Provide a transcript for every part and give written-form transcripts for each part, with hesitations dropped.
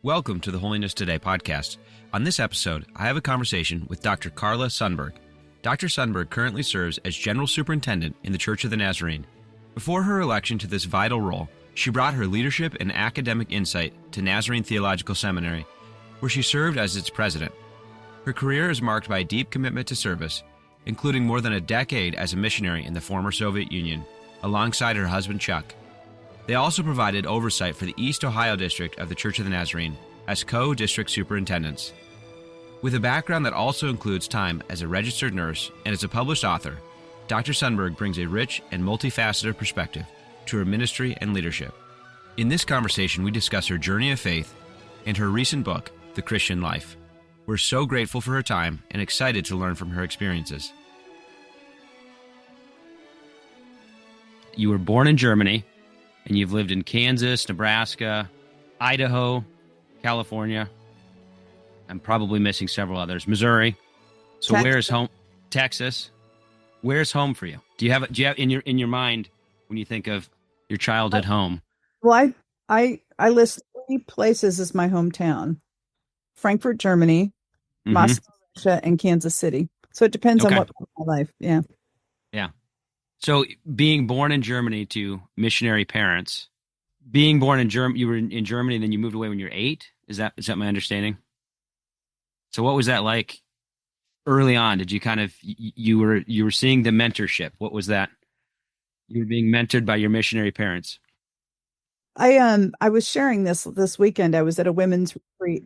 Welcome to the Holiness Today podcast. On this episode, I have a conversation with Dr. Carla Sunberg. Dr. Sunberg currently serves as General Superintendent in the Church of the Nazarene. Before her election to this vital role, she brought her leadership and academic insight to Nazarene Theological Seminary, where she served as its president. Her career is marked by a deep commitment to service, including more than a decade as a missionary in the former Soviet Union, alongside her husband Chuck. They also provided oversight for the East Ohio District of the Church of the Nazarene as co-district superintendents. With a background that also includes time as a registered nurse and as a published author, Dr. Sunberg brings a rich and multifaceted perspective to her ministry and leadership. In this conversation, we discuss her journey of faith and her recent book, The Christian Life. We're so grateful for her time and excited to learn from her experiences. You were born in Germany, and you've lived in Kansas, Nebraska, Idaho, California. I'm probably missing several others. Missouri. So Texas. Where's home? Texas. Where's home for you? Do you have in your mind when you think of your childhood home? Well, I list 3 places as my hometown: Frankfurt, Germany, Moscow, Russia, and Kansas City. So it depends on what part of my life. Yeah. Yeah. So being born in Germany to missionary parents, being born in Germany, you were in Germany, and then you moved away when you were 8. Is that my understanding? So what was that like early on? Did you kind of, you were seeing the mentorship? What was that? You were being mentored by your missionary parents. I was sharing this weekend. I was at a women's retreat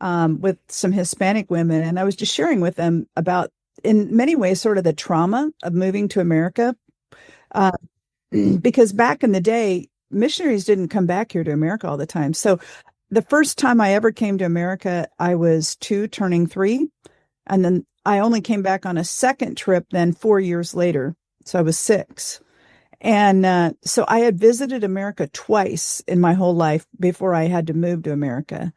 with some Hispanic women, and I was just sharing with them about, in many ways, sort of the trauma of moving to America. Because back in the day, missionaries didn't come back here to America all the time. So the first time I ever came to America, I was 2, turning 3. And then I only came back on a second trip then 4 years later. So I was 6. And so I had visited America twice in my whole life before I had to move to America.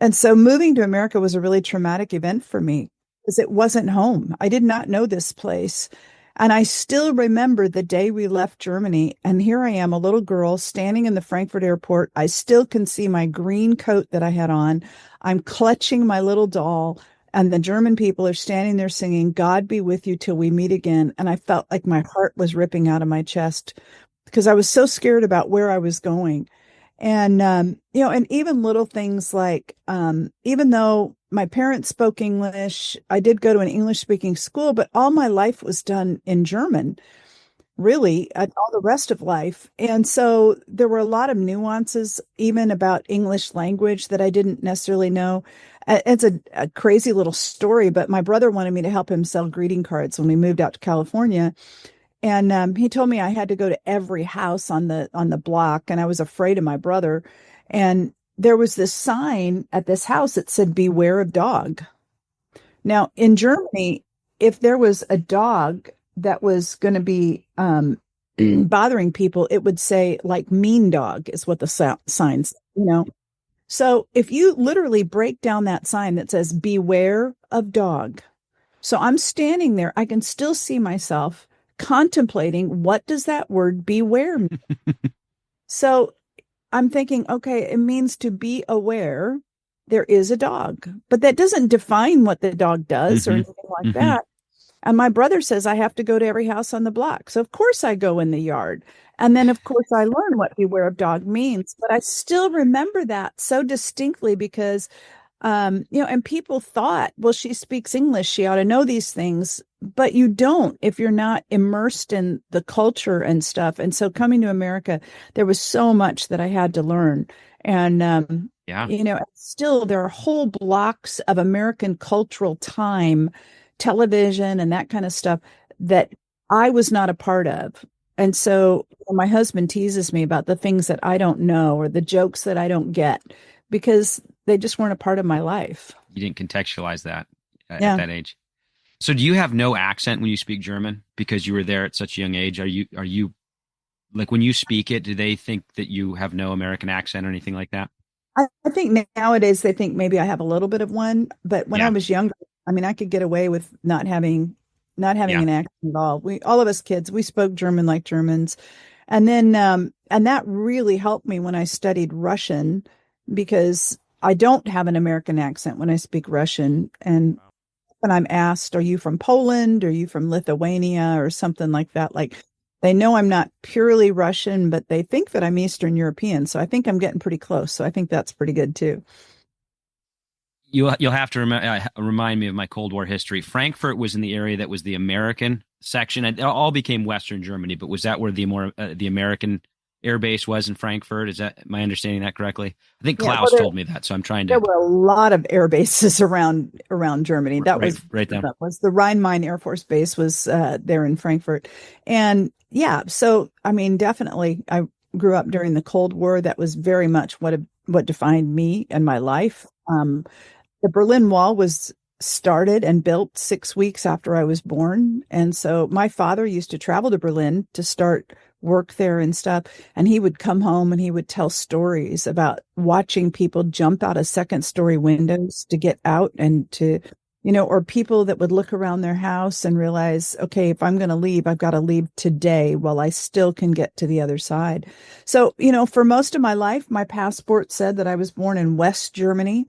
And so moving to America was a really traumatic event for me because it wasn't home. I did not know this place. And I still remember the day we left Germany, and here I am, a little girl standing in the Frankfurt airport. I still can see my green coat that I had on. I'm clutching my little doll, and the German people are standing there singing, "God be with you till we meet again." And I felt like my heart was ripping out of my chest because I was so scared about where I was going. And, and even little things like, even though my parents spoke English, I did go to an English speaking school, but all my life was done in German, really, all the rest of life. And so there were a lot of nuances, even about English language, that I didn't necessarily know. It's a crazy little story, but my brother wanted me to help him sell greeting cards when we moved out to California. And he told me I had to go to every house on the block, and I was afraid of my brother. And there was this sign at this house that said, "Beware of dog." Now, in Germany, if there was a dog that was going to be bothering people, it would say, like, "mean dog" is what the signs, So if you literally break down that sign that says, "Beware of dog." So I'm standing there, I can still see myself contemplating, what does that word beware mean? So I'm thinking, okay, it means to be aware there is a dog, but that doesn't define what the dog does or anything like that. And my brother says I have to go to every house on the block. So of course I go in the yard. And then of course I learn what beware of dog means, but I still remember that so distinctly because, and people thought, well, she speaks English, she ought to know these things, but you don't if you're not immersed in the culture and stuff. And so coming to America, there was so much that I had to learn. And, still there are whole blocks of American cultural time, television and that kind of stuff that I was not a part of. And so my husband teases me about the things that I don't know or the jokes that I don't get because they just weren't a part of my life. You didn't contextualize that at that age. So do you have no accent when you speak German because you were there at such a young age? Are you like, when you speak it, do they think that you have no American accent or anything like that? I think nowadays they think maybe I have a little bit of one, but when I was younger, I mean, I could get away with not having an accent at all. All of us kids, we spoke German like Germans. And then, and that really helped me when I studied Russian because I don't have an American accent when I speak Russian. And when I'm asked, are you from Poland? Are you from Lithuania or something like that? Like they know I'm not purely Russian, but they think that I'm Eastern European. So I think I'm getting pretty close. So I think that's pretty good too. You'll have to remind me of my Cold War history. Frankfurt was in the area that was the American section. It all became Western Germany, but was that where the American air base was in Frankfurt? Is that, am I understanding that correctly? I think Yeah, Klaus told me that, so I'm trying there to were a lot of air bases around Germany. right there. That was the Rhine-Main Air Force Base was there in Frankfurt, and yeah. So I mean, definitely, I grew up during the Cold War. That was very much what defined me and my life. The Berlin Wall was started and built 6 weeks after I was born. And so my father used to travel to Berlin to start work there and stuff. And he would come home and he would tell stories about watching people jump out of second story windows to get out and to, or people that would look around their house and realize, okay, if I'm going to leave, I've got to leave today while I still can get to the other side. So, for most of my life, my passport said that I was born in West Germany.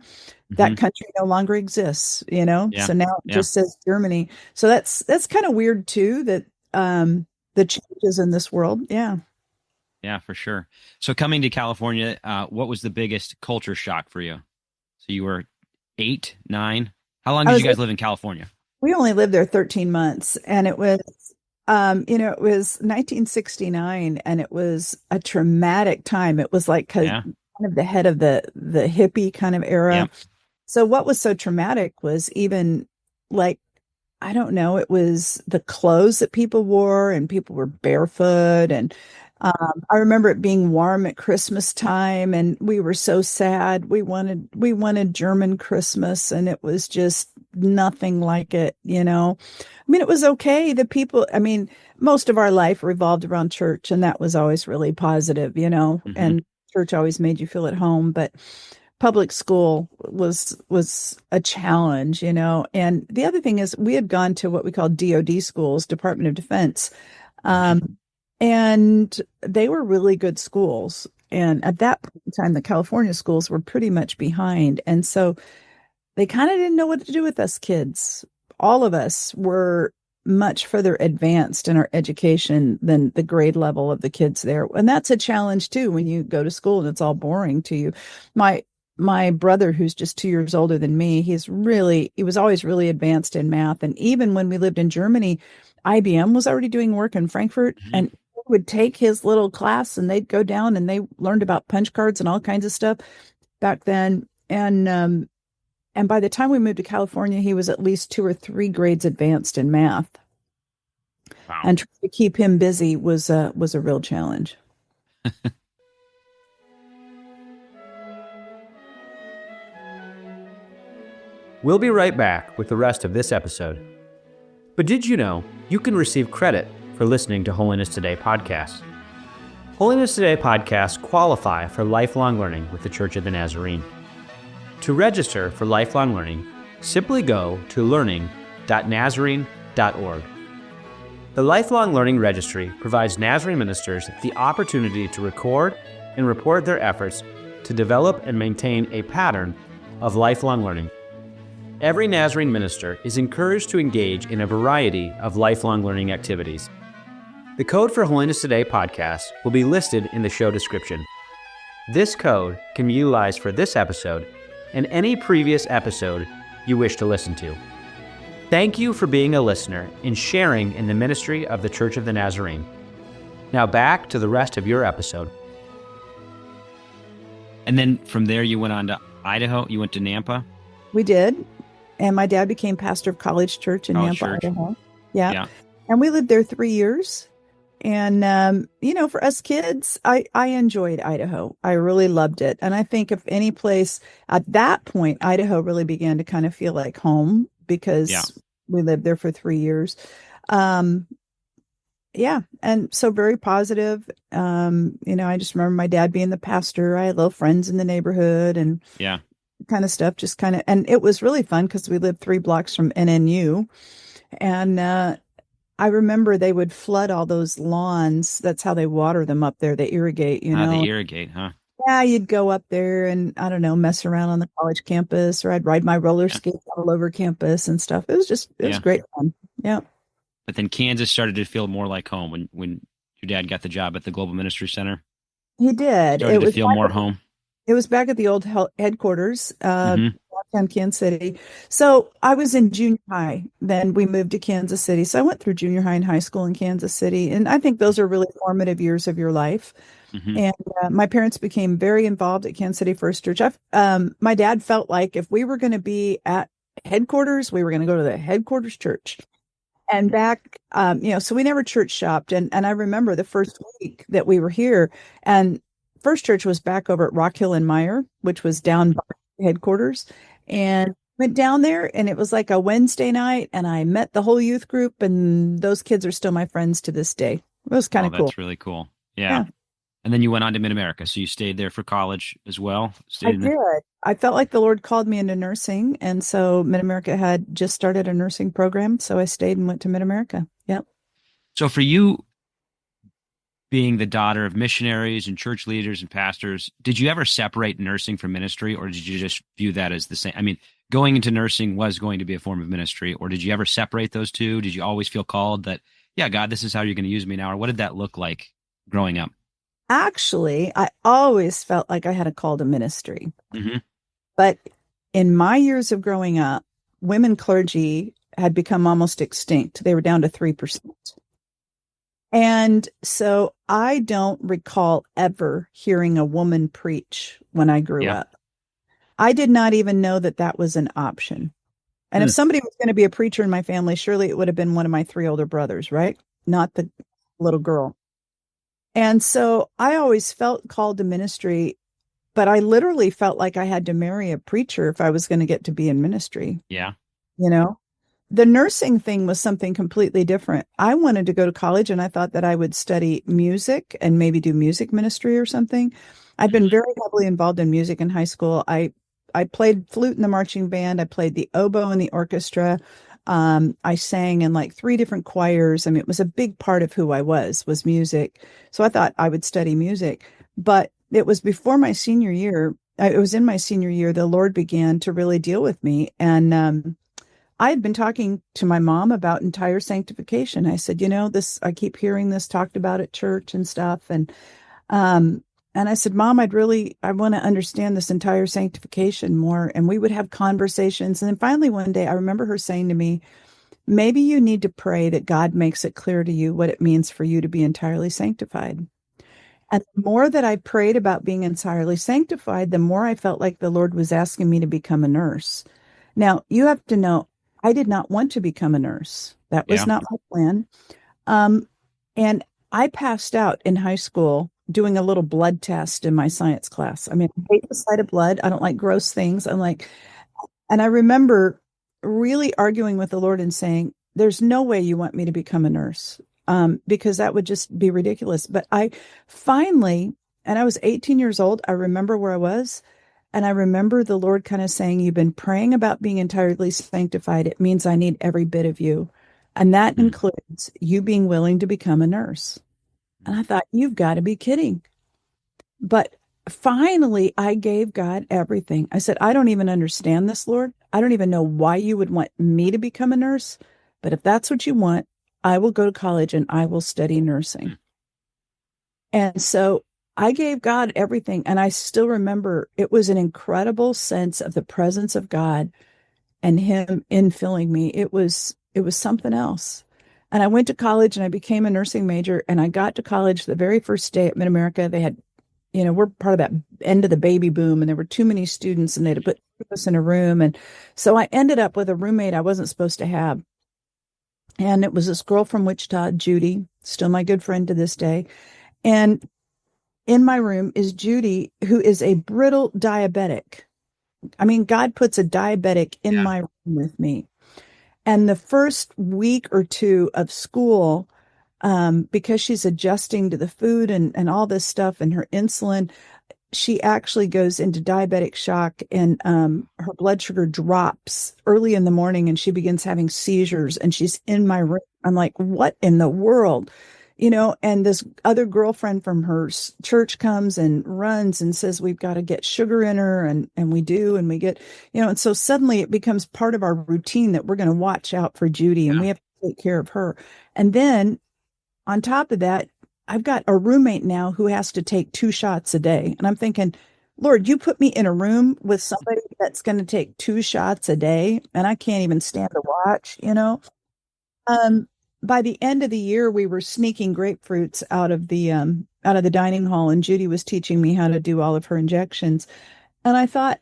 That country no longer exists, Yeah, so now it yeah, just says Germany. So that's kind of weird too, that the changes in this world. Yeah. yeah, for sure. So coming to California, what was the biggest culture shock for you? So you were 8, 9. How long I did was you guys live in California? We only lived there 13 months, and it was it was 1969, and it was a traumatic time. It was like kind Yeah, of the head of the hippie kind of era. yeah. So what was so traumatic was even like, I don't know, it was the clothes that people wore and people were barefoot. And I remember it being warm at Christmas time and we were so sad. We wanted German Christmas and it was just nothing like it. I mean, it was okay. I mean, most of our life revolved around church and that was always really positive, Hmm. and church always made you feel at home. But public school was a challenge. And the other thing is we had gone to what we call DoD schools, Department of Defense, Hmm. um, and they were really good schools. And at that point in time, the California schools were pretty much behind, and so they kind of didn't know what to do with us kids. All of us were much further advanced in our education than the grade level of the kids there. And that's a challenge too when you go to school and it's all boring to you. My my brother, who's just 2 years older than me, he was always really advanced in math. And even when we lived in Germany, IBM was already doing work in Frankfurt Hmm. and he would take his little class and they'd go down and they learned about punch cards and all kinds of stuff back then. And by the time we moved to California, he was at least 2 or 3 grades advanced in math. Wow. And trying to keep him busy was a real challenge. We'll be right back with the rest of this episode. But did you know you can receive credit for listening to Holiness Today podcasts? Holiness Today podcasts qualify for lifelong learning with the Church of the Nazarene. To register for lifelong learning, simply go to learning.nazarene.org. The Lifelong Learning Registry provides Nazarene ministers the opportunity to record and report their efforts to develop and maintain a pattern of lifelong learning. Every Nazarene minister is encouraged to engage in a variety of lifelong learning activities. The code for Holiness Today podcast will be listed in the show description. This code can be utilized for this episode and any previous episode you wish to listen to. Thank you for being a listener and sharing in the ministry of the Church of the Nazarene. Now back to the rest of your episode. And then from there, you went on to Idaho. You went to Nampa We did. And my dad became pastor of College Church in College Nampa, Church. Idaho. Yeah. Yeah. And we lived there 3 years. And, for us kids, I enjoyed Idaho. I really loved it. And I think if any place at that point, Idaho really began to kind of feel like home because Yeah. we lived there for 3 years. Um, yeah. And so very positive. I just remember my dad being the pastor. I had little friends in the neighborhood and Yeah. kind of stuff, and it was really fun because we lived 3 blocks from NNU. And I remember they would flood all those lawns. That's how they water them up there. They irrigate, They irrigate, huh? Yeah, you'd go up there and I don't know, mess around on the college campus, or I'd ride my roller Yeah. skates all over campus and stuff. It was Yeah. great fun. Yeah, But then Kansas started to feel more like home when your dad got the job at the Global Ministry Center. he did. Started to feel more home. It was back at the old headquarters, Hmm. downtown Kansas City. So I was in junior high. Then we moved to Kansas City. So I went through junior high and high school in Kansas City, and I think those are really formative years of your life. Hmm. And my parents became very involved at Kansas City First Church. My dad felt like if we were going to be at headquarters, we were going to go to the headquarters church. And back, so we never church shopped. And I remember the first week that we were here, and First Church was back over at Rock Hill and Meyer, which was down by headquarters. And went down there, and it was like a Wednesday night, and I met the whole youth group, and those kids are still my friends to this day. It was kind Oh, of cool. that's really cool. Yeah. Yeah. And then you went on to Mid-America. So you stayed there for college as well. I Stayed in did. I felt like the Lord called me into nursing. And so Mid-America had just started a nursing program. So I stayed and went to Mid-America. Yep. So for you, being the daughter of missionaries and church leaders and pastors, did you ever separate nursing from ministry, or did you just view that as the same? I mean, going into nursing was going to be a form of ministry, or did you ever separate those two? Did you always feel called that, yeah, God, this is how you're going to use me now? Or what did that look like growing up? Actually, I always felt like I had a call to ministry. Hmm. But in my years of growing up, women clergy had become almost extinct. They were down to 3%. And so I don't recall ever hearing a woman preach when I grew Yeah. up. I did not even know that that was an option. And if Hmm. somebody was going to be a preacher in my family, surely it would have been one of my three older brothers, right? Not the little girl. And so I always felt called to ministry, but I literally felt like I had to marry a preacher if I was going to get to be in ministry, Yeah. you know? The nursing thing was something completely different. I wanted to go to college, and I thought that I would study music and maybe do music ministry or something. I'd been very heavily involved in music in high school. I played flute in the marching band. I played the oboe in the orchestra. I sang in like three different choirs. I mean, it was a big part of who I was music. So I thought I would study music. But it was before my senior year. It was in my senior year, the Lord began to really deal with me. And I had been talking to my mom about entire sanctification. I said, this, I keep hearing this talked about at church and stuff. Um, and I said, Mom, I want to understand this entire sanctification more. And we would have conversations. And then finally one day I remember her saying to me, maybe you need to pray that God makes it clear to you what it means for you to be entirely sanctified. And the more that I prayed about being entirely sanctified, the more I felt like the Lord was asking me to become a nurse. Now, you have to know, I did not want to become a nurse. That was Yeah. not my plan. Um, and I passed out in high school doing a little blood test in my science class. I mean, I hate the sight of blood. I don't like gross things. And I remember really arguing with the Lord and saying, there's no way you want me to become a nurse, because that would just be ridiculous. But I finally, and I was 18 years old, I remember where I was. And I remember the Lord kind of saying, you've been praying about being entirely sanctified. It means I need every bit of you. And that Hmm. includes you being willing to become a nurse. And I thought, you've got to be kidding. But finally, I gave God everything. I said, I don't even understand this, Lord. I don't even know why you would want me to become a nurse. But if that's what you want, I will go to college and I will study nursing. And so I gave God everything. And I still remember it was an incredible sense of the presence of God and Him infilling me. It was something else. And I went to college and I became a nursing major. And I got to college the very first day at Mid America. They had, we're part of that end of the baby boom, and there were too many students, and they had to put us in a room. And so I ended up with a roommate I wasn't supposed to have. And it was this girl from Wichita, Judy, still my good friend to this day. And in my room is Judy, who is a brittle diabetic. I mean, God puts a diabetic in Yeah. my room with me. And the first week or two of school, because she's adjusting to the food and all this stuff and her insulin, she actually goes into diabetic shock, and her blood sugar drops early in the morning and she begins having seizures, and she's in my room. I'm like, what in the world? and this other girlfriend from her church comes and runs and says, we've got to get sugar in her. And we do. And we get, and so suddenly it becomes part of our routine that we're going to watch out for Judy and we have to take care of her. And then on top of that, I've got a roommate now who has to take 2 shots a day. And I'm thinking, Lord, you put me in a room with somebody that's going to take 2 shots a day and I can't even stand to watch. Um, by the end of the year, we were sneaking grapefruits out of the dining hall, and Judy was teaching me how to do all of her injections. And I thought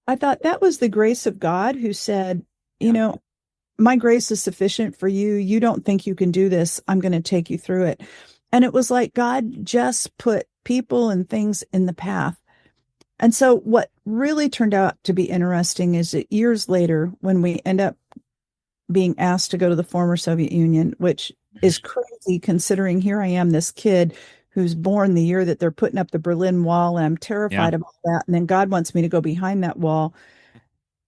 that was the grace of God who said, my grace is sufficient for you. You don't think you can do this. I'm going to take you through it. And it was like God just put people and things in the path. And so what really turned out to be interesting is that years later, when we end up being asked to go to the former Soviet Union, which is crazy considering here I am, this kid who's born the year that they're putting up the Berlin Wall, and I'm terrified about that. And then God wants me to go behind that wall.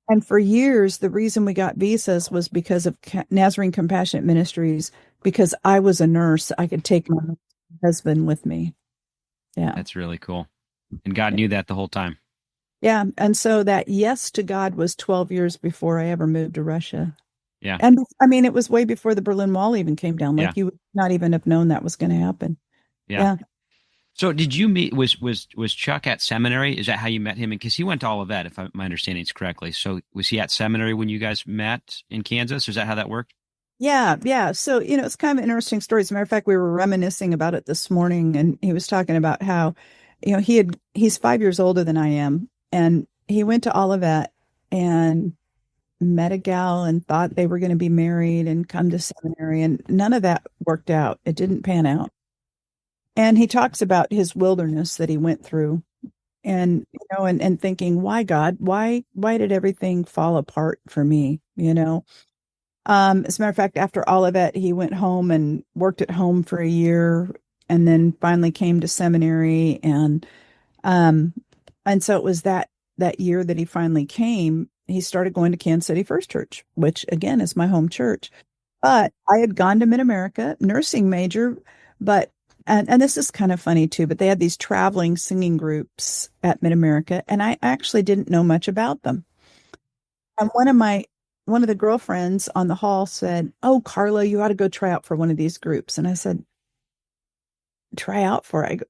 And for years, the reason we got visas was because of Nazarene Compassionate Ministries, because I was a nurse. I could take my husband with me. Yeah. That's really cool. And God knew that the whole time. Yeah. And so that yes to God was 12 years before I ever moved to Russia. Yeah. And I mean, it was way before the Berlin Wall even came down. Like you would not even have known that was going to happen. Yeah. So did you meet, was Chuck at seminary? Is that how you met him? Because he went to Olivet, if my understanding is correctly. So was he at seminary when you guys met in Kansas? Is that how that worked? Yeah. Yeah. So, it's kind of an interesting story. As a matter of fact, we were reminiscing about it this morning, and he was talking about how, he's 5 years older than I am. And he went to Olivet and met a gal and thought they were going to be married and come to seminary. And none of that worked out. It didn't pan out. And he talks about his wilderness that he went through and, and thinking, why God, why did everything fall apart for me? As a matter of fact, after all of that, he went home and worked at home for a year and then finally came to seminary. And so it was that year that he finally came, he started going to Kansas City First Church, which again is my home church. But I had gone to Mid-America, nursing major, but and this is kind of funny too, but they had these traveling singing groups at Mid-America, and I actually didn't know much about them. And one of the girlfriends on the hall said, "Oh, Carla, you ought to go try out for one of these groups." And I said, "Try out for it?"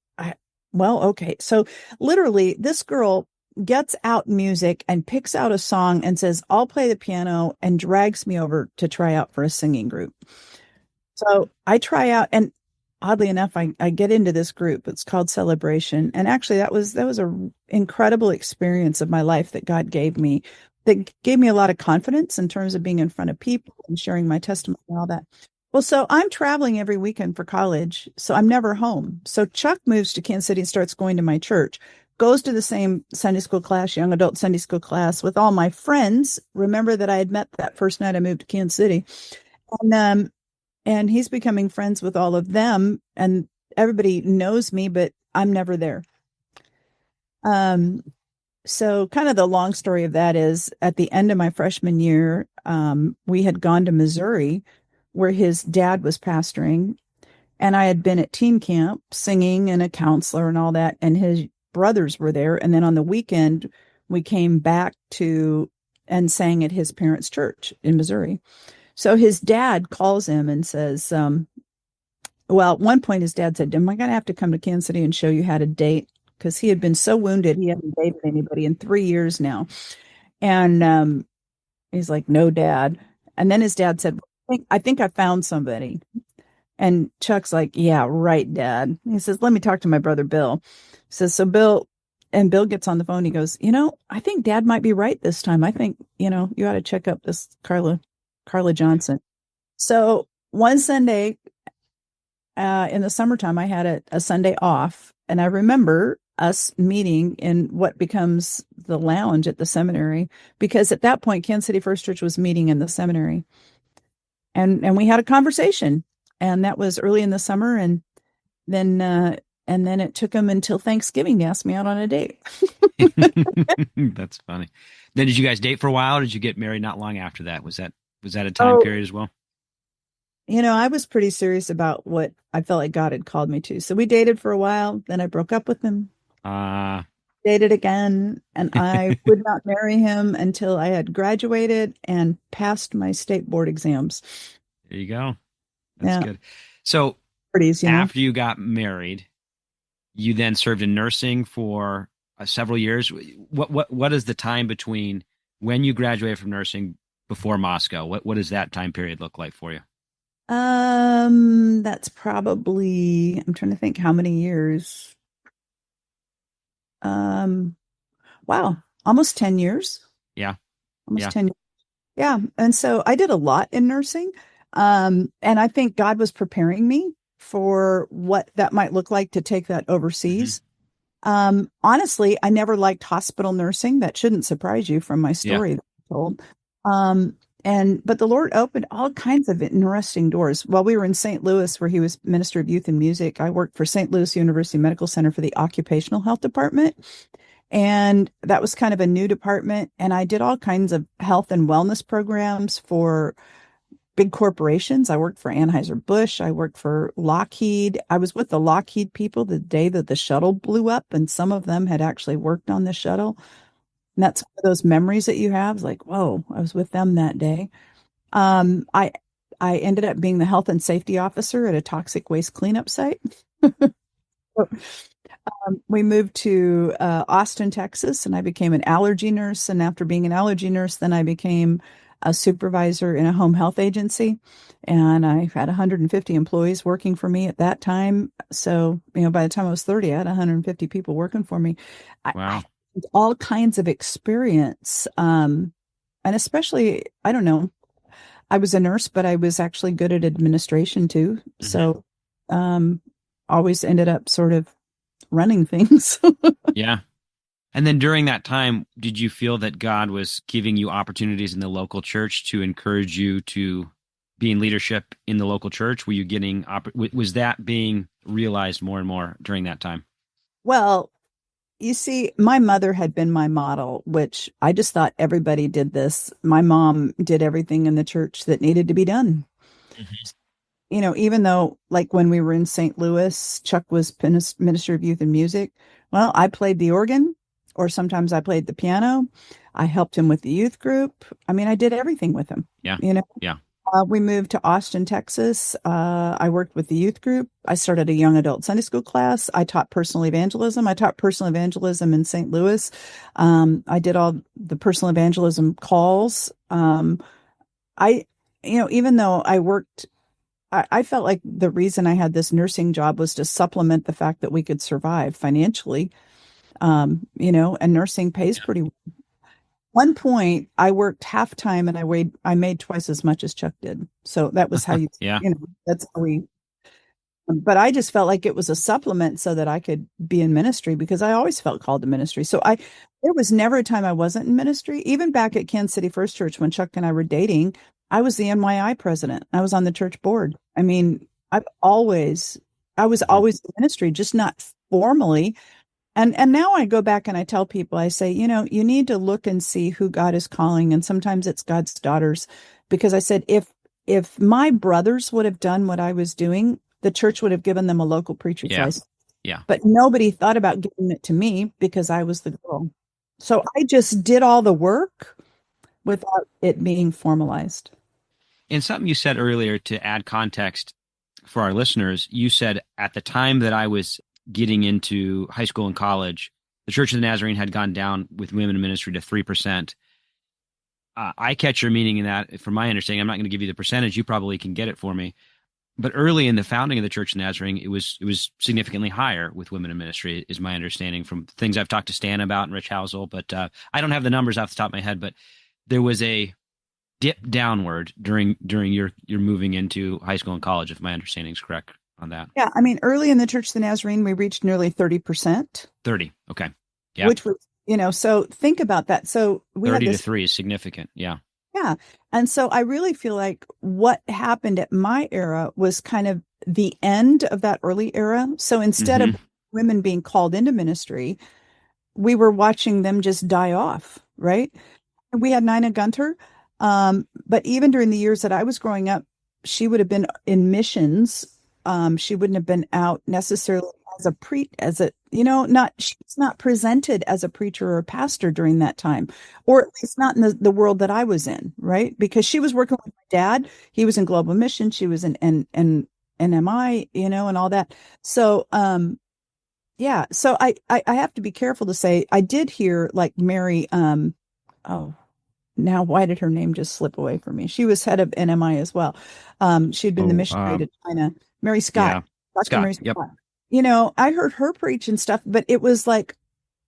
Well, okay. So literally, this girl gets out music and picks out a song and says, "I'll play the piano," and drags me over to try out for a singing group. So I try out, and oddly enough, I get into this group. It's called Celebration. And actually that was an incredible experience of my life that God gave me, that gave me a lot of confidence in terms of being in front of people and sharing my testimony and all that. Well, so I'm traveling every weekend for college, so I'm never home. So Chuck moves to Kansas City and starts going to my church, goes to the same Sunday school class, young adult Sunday school class with all my friends. Remember that I had met that first night I moved to Kansas City. And he's becoming friends with all of them, and everybody knows me, but I'm never there. So kind of the long story of that is at the end of my freshman year, we had gone to Missouri where his dad was pastoring, and I had been at teen camp singing and a counselor and all that, and his brothers were there. And then on the weekend, we came back and sang at his parents' church in Missouri. So his dad calls him and says, well, at one point his dad said, "Am I going to have to come to Kansas City and show you how to date?" Because he had been so wounded. He hadn't dated anybody in 3 years now. And he's like, "No, Dad." And then his dad said, I think I found somebody. And Chuck's like, "Yeah, right, Dad." He says, "Let me talk to my brother, Bill." He says, so Bill gets on the phone. He goes, "I think Dad might be right this time. I think, you ought to check up this Carla Johnson." So one Sunday in the summertime, I had a Sunday off, and I remember us meeting in what becomes the lounge at the seminary, because at that point, Kansas City First Church was meeting in the seminary, and we had a conversation, and that was early in the summer, and then it took him until Thanksgiving to ask me out on a date. That's funny. Then did you guys date for a while, or did you get married not long after that? Was that a time period as well? I was pretty serious about what I felt like God had called me to. So we dated for a while, then I broke up with him, Uh, dated again, and I would not marry him until I had graduated and passed my state board exams. there you go. That's Yeah, good. So pretties. after you got married, you then served in nursing for several years. What is the time between when you graduated from nursing before Moscow? What does that time period look like for you? That's probably, I'm trying to think how many years. Um, wow, almost 10 years. Yeah, Almost yeah. 10 years. Yeah. And so I did a lot in nursing. And I think God was preparing me for what that might look like to take that Hmm. overseas. Honestly, I never liked hospital nursing. That shouldn't surprise you from my Yeah. story that I told. Um, but the Lord opened all kinds of interesting doors. While we were in St. Louis, where he was Minister of Youth and Music, I worked for St. Louis University Medical Center for the Occupational Health Department. And that was kind of a new department. And I did all kinds of health and wellness programs for big corporations. I worked for Anheuser-Busch. I worked for Lockheed. I was with the Lockheed people the day that the shuttle blew up, and some of them had actually worked on the shuttle. And that's one of those memories that you have. It's like, whoa, I was with them that day. Um, I I ended up being the health and safety officer at a toxic waste cleanup site. We moved to Austin, Texas, and I became an allergy nurse. And after being an allergy nurse, then I became a supervisor in a home health agency. And I had 150 employees working for me at that time. So, by the time I was 30, I had 150 people working for me. I Wow. had all kinds of experience. And especially, I don't know, I was a nurse, but I was actually good at administration too. Hmm. So, um, always ended up sort of running things. Yeah. And then during that time, did you feel that God was giving you opportunities in the local church to encourage you to be in leadership in the local church? Were you getting, was that being realized more and more during that time? Well, you see, my mother had been my model, which I just thought everybody did this. My mom did everything in the church that needed to be done. Mhm. Even though, like when we were in St. Louis, Chuck was minister of youth and music. Well, I played the organ, or sometimes I played the piano. I helped him with the youth group. I mean, I did everything with him. Yeah. You know, Yeah. we moved to Austin, Texas. I worked with the youth group. I started a young adult Sunday school class. I taught personal evangelism. I taught personal evangelism in St. Louis. I did all the personal evangelism calls. I, even though I worked, I felt like the reason I had this nursing job was to supplement the fact that we could survive financially. And nursing pays Yeah. pretty well. One point I worked half time and I made twice as much as Chuck did. So that was how Yeah. that's how we, but I just felt like it was a supplement so that I could be in ministry because I always felt called to ministry. There was never a time I wasn't in ministry. Even back at Kansas City First Church when Chuck and I were dating, I was the NYI president. I was on the church board. I mean, I was Mhm. always in ministry, just not formally. And now I go back and I tell people, I say, you need to look and see who God is calling. And sometimes it's God's daughters. Because I said, if my brothers would have done what I was doing, the church would have given them a local preacher's Yeah. license. Yeah. But nobody thought about giving it to me because I was the girl. So I just did all the work without it being formalized. And something you said earlier to add context for our listeners, you said at the time that I was getting into high school and college, the Church of the Nazarene had gone down with women in ministry to 3%. I catch your meaning in that. From my understanding, I'm not going to give you the percentage. You probably can get it for me. But early in the founding of the Church of the Nazarene, it was significantly higher with women in ministry, is my understanding from things I've talked to Stan about and Rich Housel. But I don't have the numbers off the top of my head. But there was a dip downward during your moving into high school and college, if my understanding is correct on that. Yeah. I mean, early in the Church of the Nazarene, we reached nearly 30%, 30. Okay. Yeah. which was, so think about that. So we had 30 to this. 3 is significant. Yeah. Yeah. And so I really feel like what happened at my era was kind of the end of that early era. So instead Hmm. of women being called into ministry, we were watching them just die off, right? And we had Nina Gunter. But even during the years that I was growing up, she would have been in missions. She wouldn't have been out necessarily as a, not, she's not presented as a preacher or a pastor during that time, or at least not in the world that I was in, right? Because she was working with my dad. He was in global mission. She was in NMI, and all that. So, yeah. So I have to be careful to say, I did hear like Mary, oh, now why did her name just slip away from me? She was head of NMI as well. She'd been the missionary to China. Mary Scott, Yeah. Dr. Mary Yep. Scott. I heard her preach and stuff, but it was like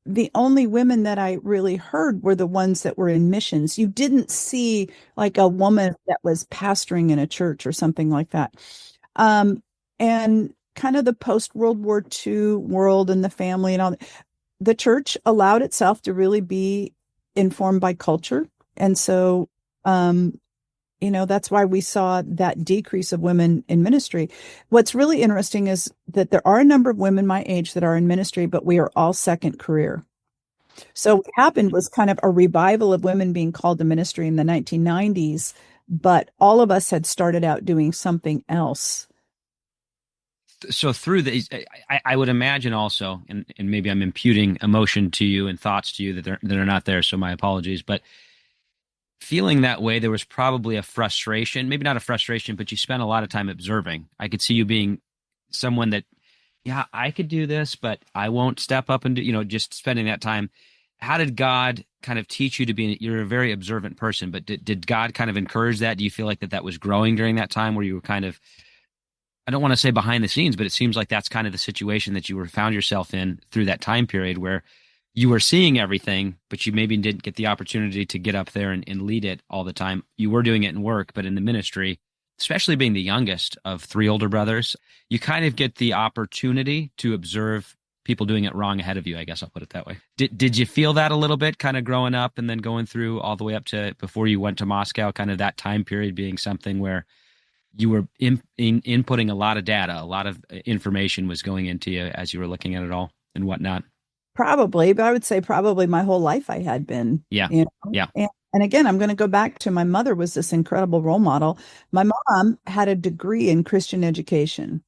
the only women that I really heard were the ones that were in missions. You didn't see like a woman that was pastoring in a church or something like that. And kind of the post-World War II world and the family and all that, the church allowed itself to really be informed by culture. And so, that's why we saw that decrease of women in ministry. What's really interesting is that there are a number of women my age that are in ministry, but we are all second career. So what happened was kind of a revival of women being called to ministry in the 1990s, but all of us had started out doing something else. So through these, I would imagine also, and maybe I'm imputing emotion to you and thoughts to you that are not there, so my apologies, but feeling that way, there was probably a frustration, maybe not a frustration, but you spent a lot of time observing. I could see you being someone that, yeah, I could do this, but I won't step up and do, just spending that time. How did God kind of teach you to be, you're a very observant person, but did God kind of encourage that? Do you feel like that was growing during that time where you were kind of, I don't want to say behind the scenes, but it seems like that's kind of the situation that you found yourself in through that time period where you were seeing everything, but you maybe didn't get the opportunity to get up there and lead it all the time. You were doing it in work, but in the ministry, especially being the youngest of three older brothers, you kind of get the opportunity to observe people doing it wrong ahead of you. I guess I'll put it that way. Did you feel that a little bit kind of growing up and then going through all the way up to before you went to Moscow, kind of that time period being something where you were inputting a lot of data, a lot of information was going into you as you were looking at it all and whatnot? Probably, but I would say probably my whole life I had been. Yeah. Yeah. And again, I'm going to go back to my mother was this incredible role model. My mom had a degree in Christian education.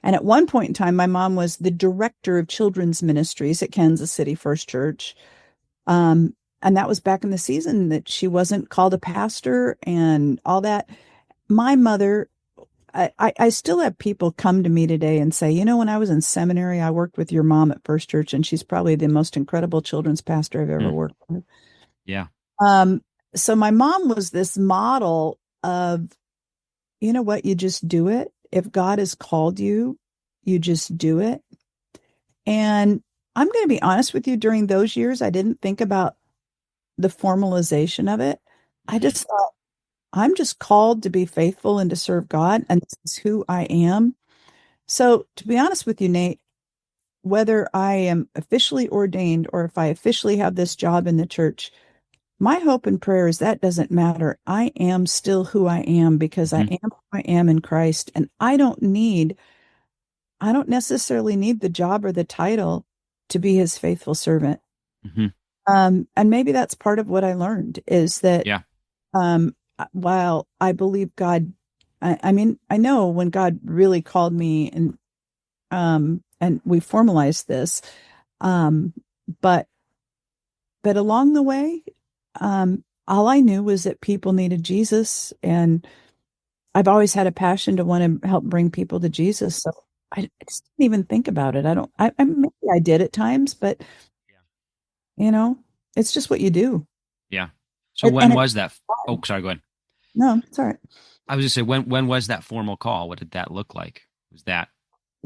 And at one point in time, my mom was the director of children's ministries at Kansas City First Church. And that was back in the season that she wasn't called a pastor and all that. My mother, I still have people come to me today and say, when I was in seminary, I worked with your mom at First Church, and she's probably the most incredible children's pastor I've ever worked with. Yeah. So my mom was this model of, what, you just do it. If God has called you, you just do it. And I'm going to be honest with you, during those years, I didn't think about the formalization of it. I just thought, I'm just called to be faithful and to serve God, and this is who I am. So to be honest with you, Nate, whether I am officially ordained or if I officially have this job in the church, my hope and prayer is that doesn't matter. I am still who I am because I am who I am in Christ. And I don't necessarily need the job or the title to be his faithful servant. Mm-hmm. And maybe that's part of what I learned is that, while I believe God, I mean, I know when God really called me and we formalized this, but along the way, all I knew was that people needed Jesus, and I've always had a passion to want to help bring people to Jesus. So I just didn't even think about it. Maybe I did at times, but it's just what you do. Yeah. So when was that? Oh, sorry, go ahead. No, it's all right. I was just saying, when was that formal call? What did that look like? Was that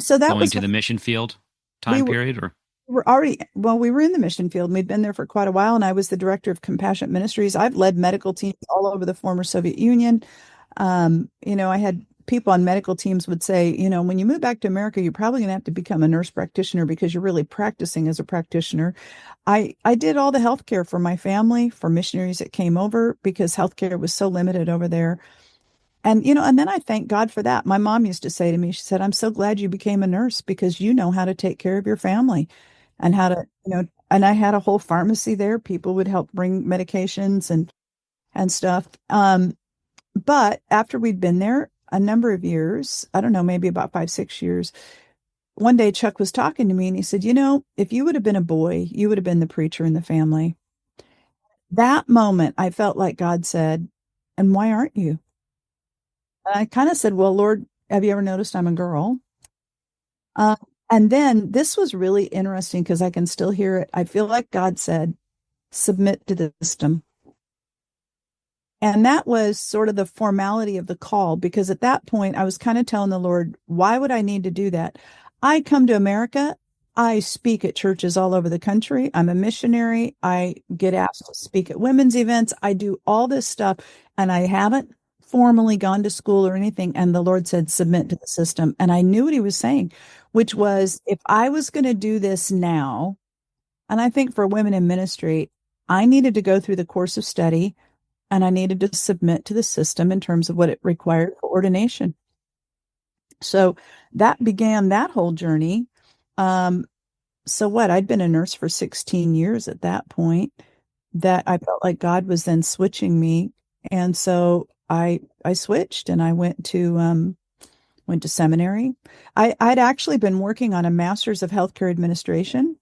going to the mission field time period, or? We were in the mission field. We'd been there for quite a while, and I was the director of Compassionate Ministries. I've led medical teams all over the former Soviet Union. I had people on medical teams would say, when you move back to America, you're probably going to have to become a nurse practitioner because you're really practicing as a practitioner. I did all the healthcare for my family, for missionaries that came over, because healthcare was so limited over there. And, and then I thank God for that. My mom used to say to me, she said, I'm so glad you became a nurse because you know how to take care of your family and how to, and I had a whole pharmacy there. People would help bring medications and stuff. But after we'd been there, a number of years, I don't know, maybe about 5, 6 years, one day Chuck was talking to me and he said, if you would have been a boy, you would have been the preacher in the family. That moment, I felt like God said, and why aren't you? And I kind of said, well, Lord, have you ever noticed I'm a girl? Uh, and then this was really interesting because I can still hear it. I feel like God said, submit to the system. And that was sort of the formality of the call, because at that point I was kind of telling the Lord, why would I need to do that? I come to America. I speak at churches all over the country. I'm a missionary. I get asked to speak at women's events. I do all this stuff, and I haven't formally gone to school or anything. And the Lord said, submit to the system. And I knew what he was saying, which was, if I was going to do this now, and I think for women in ministry, I needed to go through the course of study and I needed to submit to the system in terms of what it required for ordination. So that began that whole journey. So what? I'd been a nurse for 16 years at that point, that I felt like God was then switching me. And so I switched and I went to seminary. I'd actually been working on a master's of healthcare administration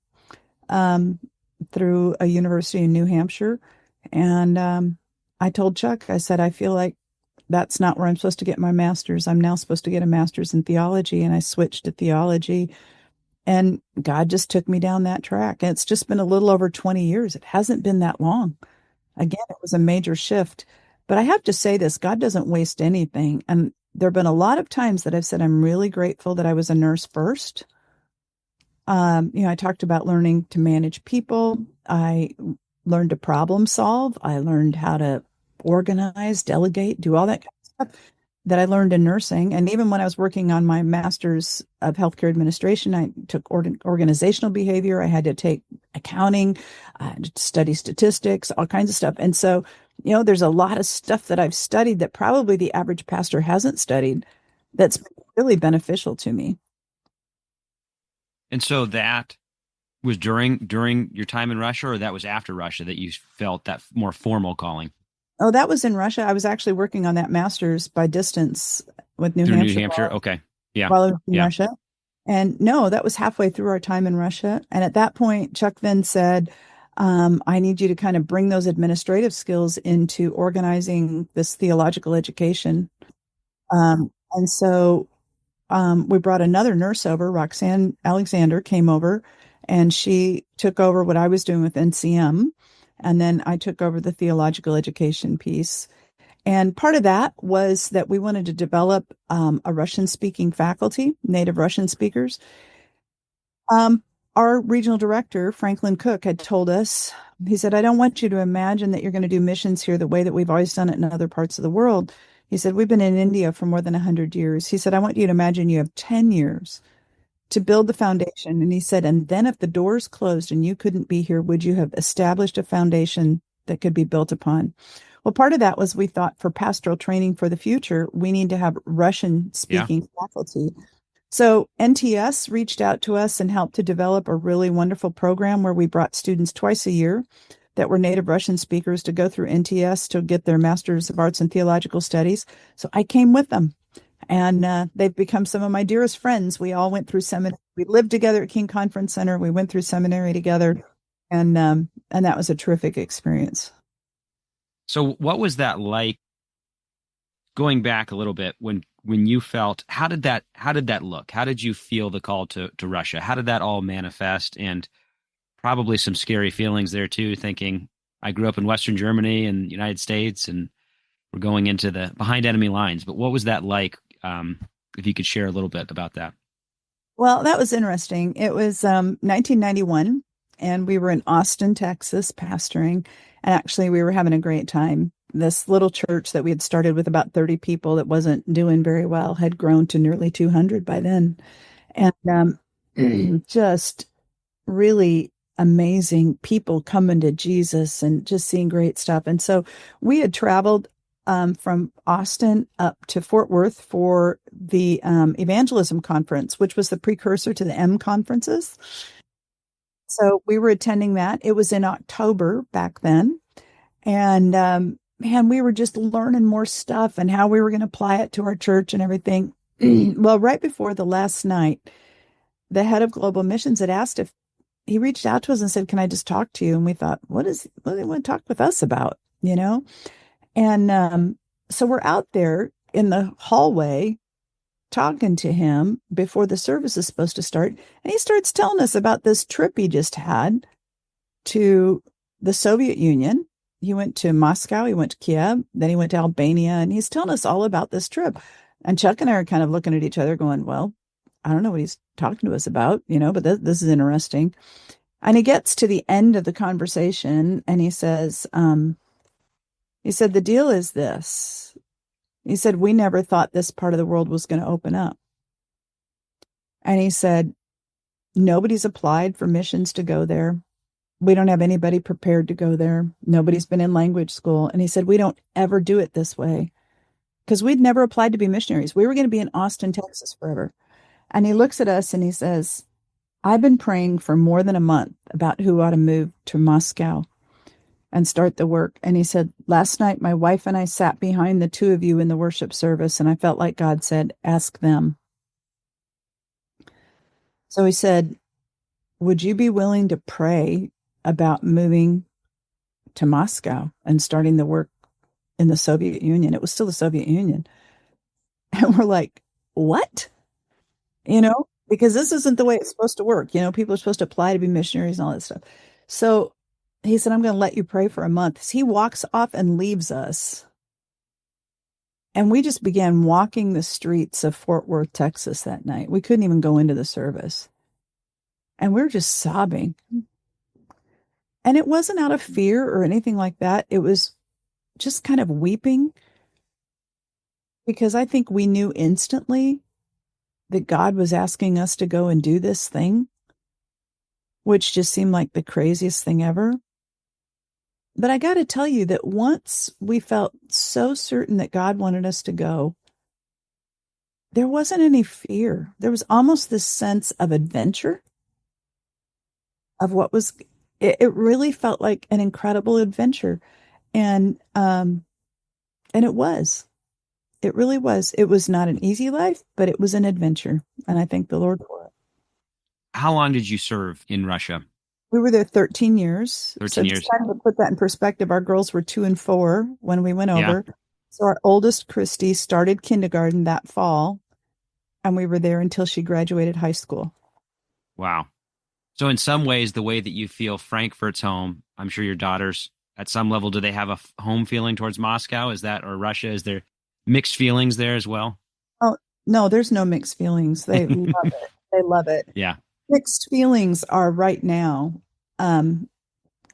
through a university in New Hampshire. And I told Chuck, I said, I feel like that's not where I'm supposed to get my master's. I'm now supposed to get a master's in theology. And I switched to theology. And God just took me down that track. And it's just been a little over 20 years. It hasn't been that long. Again, it was a major shift. But I have to say this, God doesn't waste anything. And there have been a lot of times that I've said, I'm really grateful that I was a nurse first. I talked about learning to manage people. I learned to problem solve. I learned how to organize, delegate, do all that kind of stuff that I learned in nursing. And even when I was working on my master's of healthcare administration, I took organizational behavior. I had to take accounting, study statistics, all kinds of stuff. And so, there's a lot of stuff that I've studied that probably the average pastor hasn't studied that's really beneficial to me. And so that was during your time in Russia, or that was after Russia that you felt that more formal calling? Oh, that was in Russia. I was actually working on that master's by distance with New Hampshire. Okay. Yeah. While I was in Russia. And no, that was halfway through our time in Russia. And at that point, Chuck then said, I need you to kind of bring those administrative skills into organizing this theological education. And so we brought another nurse over, Roxanne Alexander came over, and she took over what I was doing with NCM. And then I took over the theological education piece. And part of that was that we wanted to develop a Russian-speaking faculty, native Russian speakers. Our regional director, Franklin Cook, had told us, he said, I don't want you to imagine that you're going to do missions here the way that we've always done it in other parts of the world. He said, we've been in India for more than 100 years. He said, I want you to imagine you have 10 years to build the foundation. And he said, and then if the doors closed and you couldn't be here, would you have established a foundation that could be built upon? Well, part of that was we thought for pastoral training for the future, we need to have Russian-speaking faculty. So NTS reached out to us and helped to develop a really wonderful program where we brought students twice a year that were native Russian speakers to go through NTS to get their Master's of Arts in Theological Studies. So I came with them. And they've become some of my dearest friends. We all went through seminary. We lived together at King Conference Center. We went through seminary together, and that was a terrific experience. So, what was that like? Going back a little bit, when you felt, how did that look? How did you feel the call to Russia? How did that all manifest? And probably some scary feelings there too. Thinking, I grew up in Western Germany and the United States, and we're going into the behind enemy lines. But what was that like? If you could share a little bit about that. Well, that was interesting. It was 1991, and we were in Austin, Texas, pastoring. And actually, we were having a great time. This little church that we had started with about 30 people that wasn't doing very well had grown to nearly 200 by then. And just really amazing people coming to Jesus and just seeing great stuff. And so we had traveled from Austin up to Fort Worth for the evangelism conference, which was the precursor to the M conferences. So we were attending that. It was in October back then. And man, we were just learning more stuff and how we were going to apply it to our church and everything. Well, right before the last night, the head of global missions had asked if he reached out to us and said, "Can I just talk to you?" And we thought, what do they want to talk with us about? And so we're out there in the hallway talking to him before the service is supposed to start. And he starts telling us about this trip he just had to the Soviet Union. He went to Moscow, he went to Kiev, then he went to Albania, and he's telling us all about this trip. And Chuck and I are kind of looking at each other going, well, I don't know what he's talking to us about, but this is interesting. And he gets to the end of the conversation and he says, the deal is this. He said, we never thought this part of the world was going to open up. And he said, nobody's applied for missions to go there. We don't have anybody prepared to go there. Nobody's been in language school. And he said, we don't ever do it this way because we'd never applied to be missionaries. We were going to be in Austin, Texas forever. And he looks at us and he says, I've been praying for more than a month about who ought to move to Moscow and start the work. And he said, last night, my wife and I sat behind the two of you in the worship service, and I felt like God said, ask them. So he said, would you be willing to pray about moving to Moscow and starting the work in the Soviet Union? It was still the Soviet Union. And we're like, what? Because this isn't the way it's supposed to work. People are supposed to apply to be missionaries and all that stuff. So he said, I'm going to let you pray for a month. So he walks off and leaves us. And we just began walking the streets of Fort Worth, Texas that night. We couldn't even go into the service. And we were just sobbing. And it wasn't out of fear or anything like that. It was just kind of weeping. Because I think we knew instantly that God was asking us to go and do this thing, which just seemed like the craziest thing ever. But I got to tell you that once we felt so certain that God wanted us to go, there wasn't any fear. There was almost this sense of adventure of it really felt like an incredible adventure. And it was. It really was. It was not an easy life, but it was an adventure. And I thank the Lord for it. How long did you serve in Russia? We were there 13 years. 13 years. Just kind of to put that in perspective, our girls were 2 and 4 when we went over. Yeah. So our oldest, Christy, started kindergarten that fall, and we were there until she graduated high school. Wow. So in some ways, the way that you feel Frankfurt's home, I'm sure your daughters, at some level, do they have a home feeling towards Moscow? Or Russia? Is there mixed feelings there as well? Oh, no, there's no mixed feelings. They love it. They love it. Yeah. Mixed feelings are right now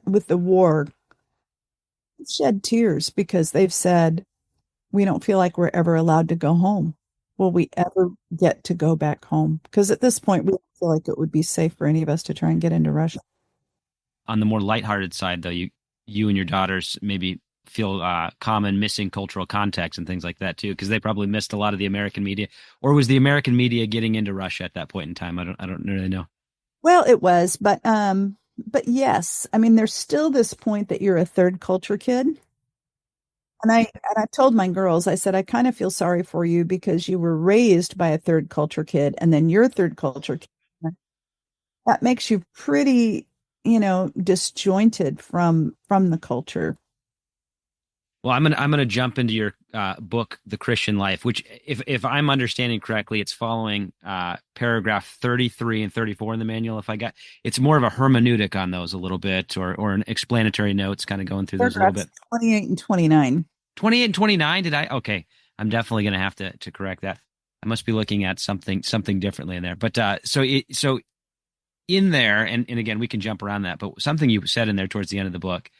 with the war. Shed tears because they've said, we don't feel like we're ever allowed to go home. Will we ever get to go back home? Because at this point, we don't feel like it would be safe for any of us to try and get into Russia. On the more lighthearted side, though, you and your daughters maybe feel common missing cultural context and things like that too, because they probably missed a lot of the American media. Or was the American media getting into Russia at that point in time? I don't really know. Well, it was, but yes, I mean, there's still this point that you're a third culture kid. And I told my girls, I said, I kind of feel sorry for you because you were raised by a third culture kid, and then you're a third culture kid. That makes you pretty, disjointed from the culture. Well, I'm gonna jump into your book, The Christian Life, which, if I'm understanding correctly, it's following paragraph 33 and 34 in the manual. It's more of a hermeneutic on those a little bit, or an explanatory notes, kind of going through those a little bit. 28 and 29. 28 and 29. Did I? Okay, I'm definitely gonna have to correct that. I must be looking at something differently in there. But so in there, and again, we can jump around that, but something you said in there towards the end of the book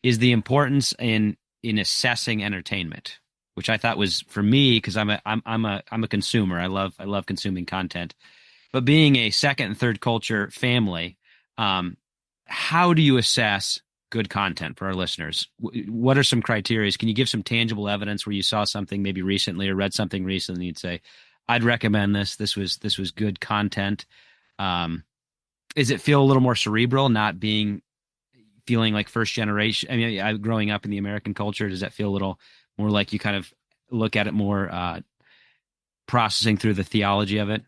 is the importance in assessing entertainment, which I thought was, for me, because I'm a consumer. I love consuming content. But being a second and third culture family, how do you assess good content for our listeners? What are some criteria? Can you give some tangible evidence where you saw something maybe recently or read something recently and you'd say, I'd recommend this. This was good content. Does it feel a little more cerebral, not being feeling like first generation? I mean, growing up in the American culture, does that feel a little more like you kind of look at it more processing through the theology of it?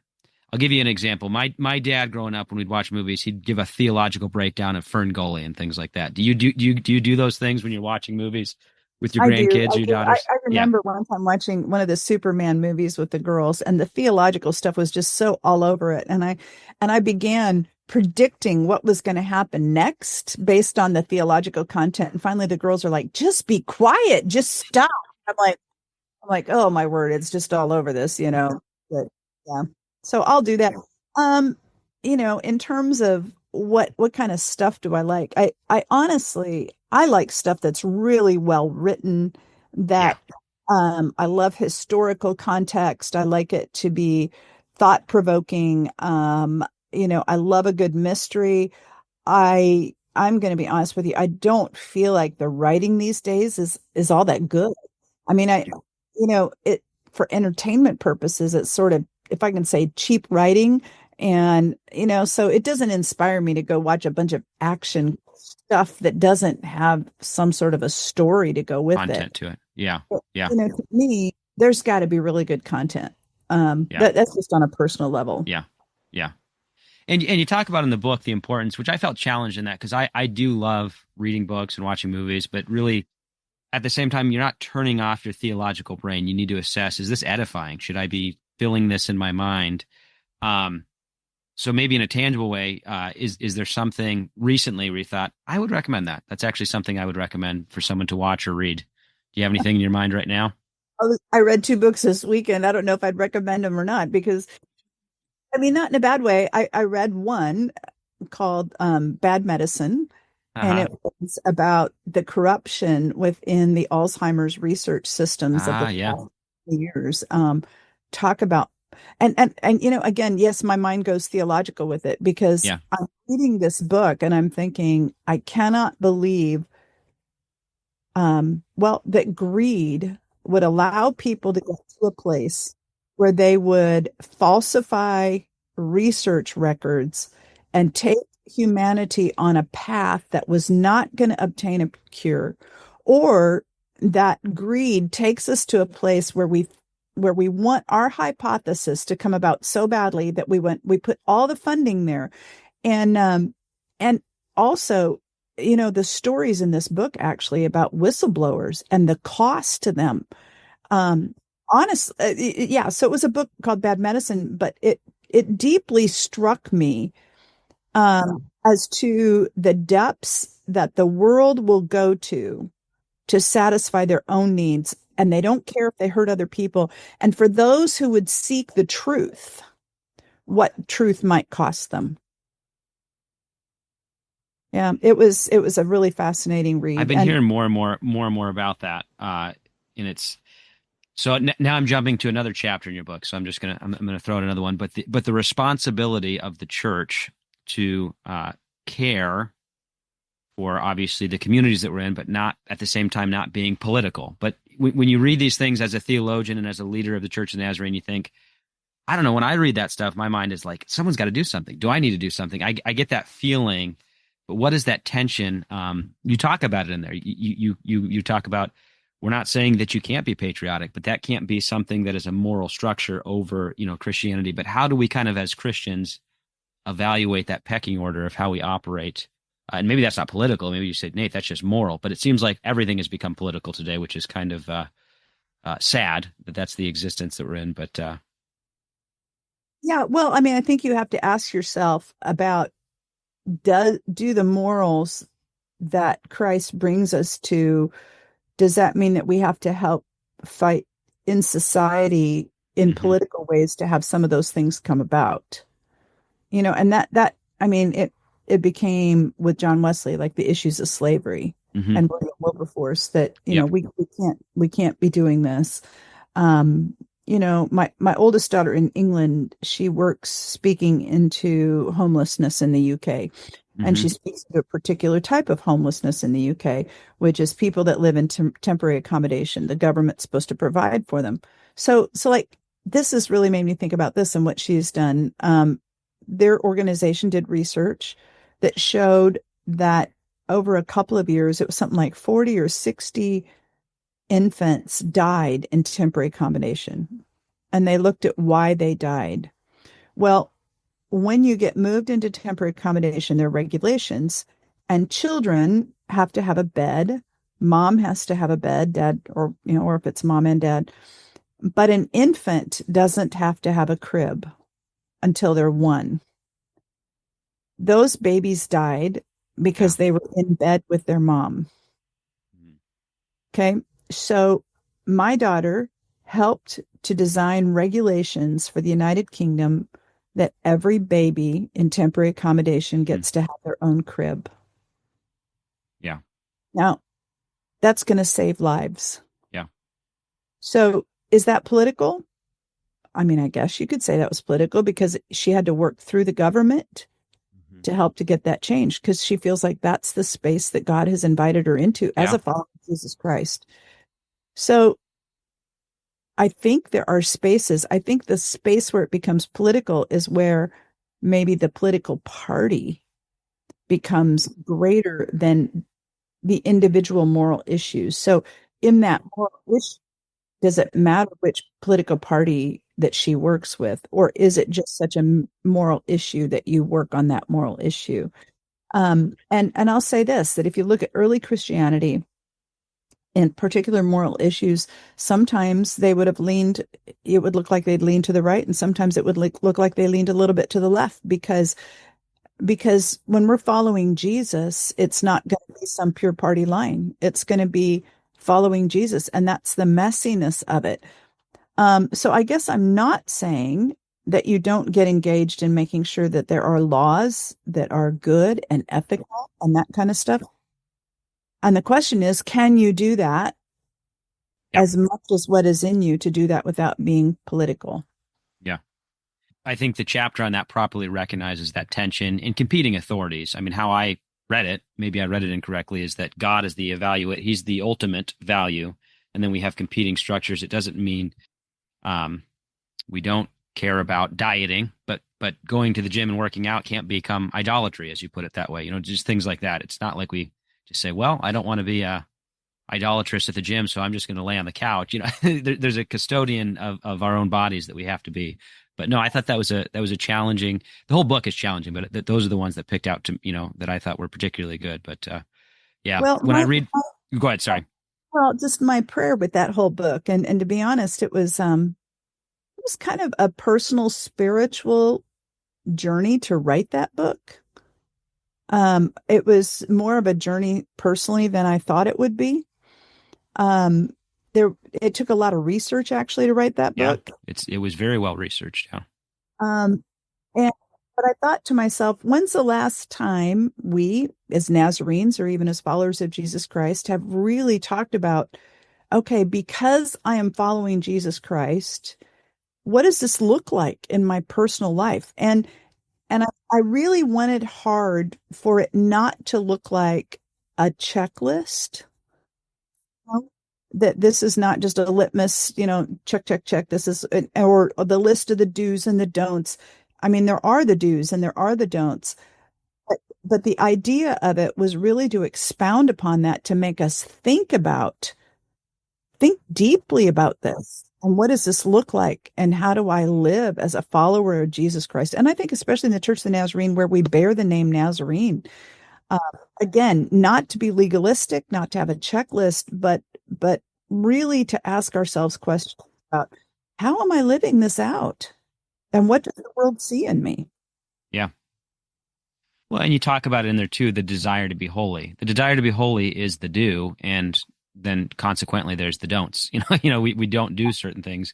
I'll give you an example. My dad, growing up, when we'd watch movies, he'd give a theological breakdown of Fern Gully and things like that. Do you do those things when you're watching movies with your I do. grandkids, I your do. I, daughters? I Yeah, remember one time watching one of the Superman movies with the girls, and the theological stuff was just so all over it. And I began predicting what was going to happen next based on the theological content. And finally, the girls are like, "Just be quiet. Just stop." I'm like, oh my word, it's just all over this. But yeah. So I'll do that. Um, in terms of what kind of stuff do I like? I honestly I like stuff that's really well written, yeah, that I love historical context. I like it to be thought provoking. I love a good mystery. I'm going to be honest with you. I don't feel like the writing these days is all that good. I mean, it for entertainment purposes, it's sort of, if I can say, cheap writing. And, so it doesn't inspire me to go watch a bunch of action stuff that doesn't have some sort of a story to go with it. content to it. Yeah, But, yeah, to me, there's got to be really good content. yeah, That's just on a personal level. yeah, yeah. And you talk about in the book the importance, which I felt challenged in that because I do love reading books and watching movies, but really at the same time, you're not turning off your theological brain. You need to assess, is this edifying? Should I be filling this in my mind? Um, so maybe in a tangible way, is there something recently where you thought, I would recommend that? That's actually something I would recommend for someone to watch or read. Do you have anything in your mind right now? I read two books this weekend. I don't know if I'd recommend them or not, because I mean, not in a bad way. I read one called Bad Medicine, and Uh-huh. it was about the corruption within the Alzheimer's research systems of the Ah, yeah, past few years. Talk about, and again, yes, my mind goes theological with it, because yeah. I'm reading this book and I'm thinking, I cannot believe, that greed would allow people to get to a place where they would falsify research records and take humanity on a path that was not going to obtain a cure, or that greed takes us to a place where we want our hypothesis to come about so badly that we put all the funding there. And also, the stories in this book actually about whistleblowers and the cost to them. Honestly, yeah. So it was a book called Bad Medicine, but it deeply struck me, as to the depths that the world will go to satisfy their own needs, and they don't care if they hurt other people. And for those who would seek the truth, what truth might cost them. Yeah, it was a really fascinating I've read. been And hearing more and more about that. And it's so now I'm jumping to another chapter in your book. So I'm gonna throw out another one. But the responsibility of the church to care for obviously the communities that we're in, but not at the same time not being political. But when you read these things as a theologian and as a leader of the Church of Nazarene, you think, I don't know. When I read that stuff, my mind is like, someone's got to do something. Do I need to do something? I get that feeling, but what is that tension? You talk about it in there. You talk about, we're not saying that you can't be patriotic, but that can't be something that is a moral structure over, Christianity. But how do we kind of, as Christians, evaluate that pecking order of how we operate? And maybe that's not political. Maybe you said, Nate, that's just moral. But it seems like everything has become political today, which is kind of sad that that's the existence that we're in. But yeah, well, I mean, I think you have to ask yourself about, do the morals that Christ brings us to, does that mean that we have to help fight in society in mhm, political ways to have some of those things come about? And that I mean, it became with John Wesley, like the issues of slavery mhm, and William Wilberforce, that yep, we can't be doing this. My oldest daughter in England, she works speaking into homelessness in the UK, and mhm, she speaks to a particular type of homelessness in the UK, which is people that live in temporary accommodation. The government's supposed to provide for them. So like, this has really made me think about this and what she's done. Their organization did research that showed that over a couple of years, it was something like 40 or 60 infants died in temporary accommodation. And they looked at why they died. Well, when you get moved into temporary accommodation, there are regulations, and children have to have a bed. Mom has to have a bed, dad, or if it's mom and dad. But an infant doesn't have to have a crib until they're 1. Those babies died because they were in bed with their mom. Okay. So my daughter helped to design regulations for the United Kingdom that every baby in temporary accommodation gets to have their own crib. Yeah. Now, that's going to save lives. Yeah. So is that political? I mean, I guess you could say that was political because she had to work through the government to help to get that changed, because she feels like that's the space that God has invited her into as a follower of Jesus Christ. So I think there are spaces. I think the space where it becomes political is where maybe the political party becomes greater than the individual moral issues. So in that moral issue, does it matter which political party that she works with, or is it just such a moral issue that you work on that moral issue? And I'll say this, that if you look at early Christianity, in particular moral issues, sometimes they would have leaned, it would look like they'd lean to the right, and sometimes it would look like they leaned a little bit to the left, because when we're following Jesus, it's not going to be some pure party line. It's going to be following Jesus, and that's the messiness of it. So I guess I'm not saying that you don't get engaged in making sure that there are laws that are good and ethical and that kind of stuff. And the question is, can you do that as much as what is in you to do that without being political? Yeah. I think the chapter on that properly recognizes that tension in competing authorities. I mean, how I read it, maybe I read it incorrectly, is that God is the evaluate. He's the ultimate value. And then we have competing structures. It doesn't mean we don't care about dieting, but going to the gym and working out can't become idolatry, as you put it that way. Just things like that. It's not like we just say, well, I don't want to be idolatrous at the gym, so I'm just going to lay on the couch. There's a custodian of our own bodies that we have to be. But no, I thought that was a challenging. The whole book is challenging, but those are the ones that picked out to that I thought were particularly good. But yeah, well, when I read, go ahead. Sorry. Well, just my prayer with that whole book, and to be honest, it was kind of a personal spiritual journey to write that book. It was more of a journey personally than I thought it would be. It took a lot of research actually to write that book. It was very well researched. Yeah. But I thought to myself, when's the last time we, as Nazarenes or even as followers of Jesus Christ, have really talked about, okay, because I am following Jesus Christ, what does this look like in my personal life? And I really wanted hard for it not to look like a checklist. That this is not just a litmus, check, check, check. This is, or the list of the do's and the don'ts. I mean, there are the do's and there are the don'ts, but the idea of it was really to expound upon that, to make us think deeply about this. And what does this look like? And how do I live as a follower of Jesus Christ? And I think especially in the Church of the Nazarene, where we bear the name Nazarene, again, not to be legalistic, not to have a checklist, but really to ask ourselves questions about, how am I living this out? And what does the world see in me? Yeah. Well, and you talk about it in there too, the desire to be holy. The desire to be holy is the do, and then consequently there's the don'ts. We don't do certain things.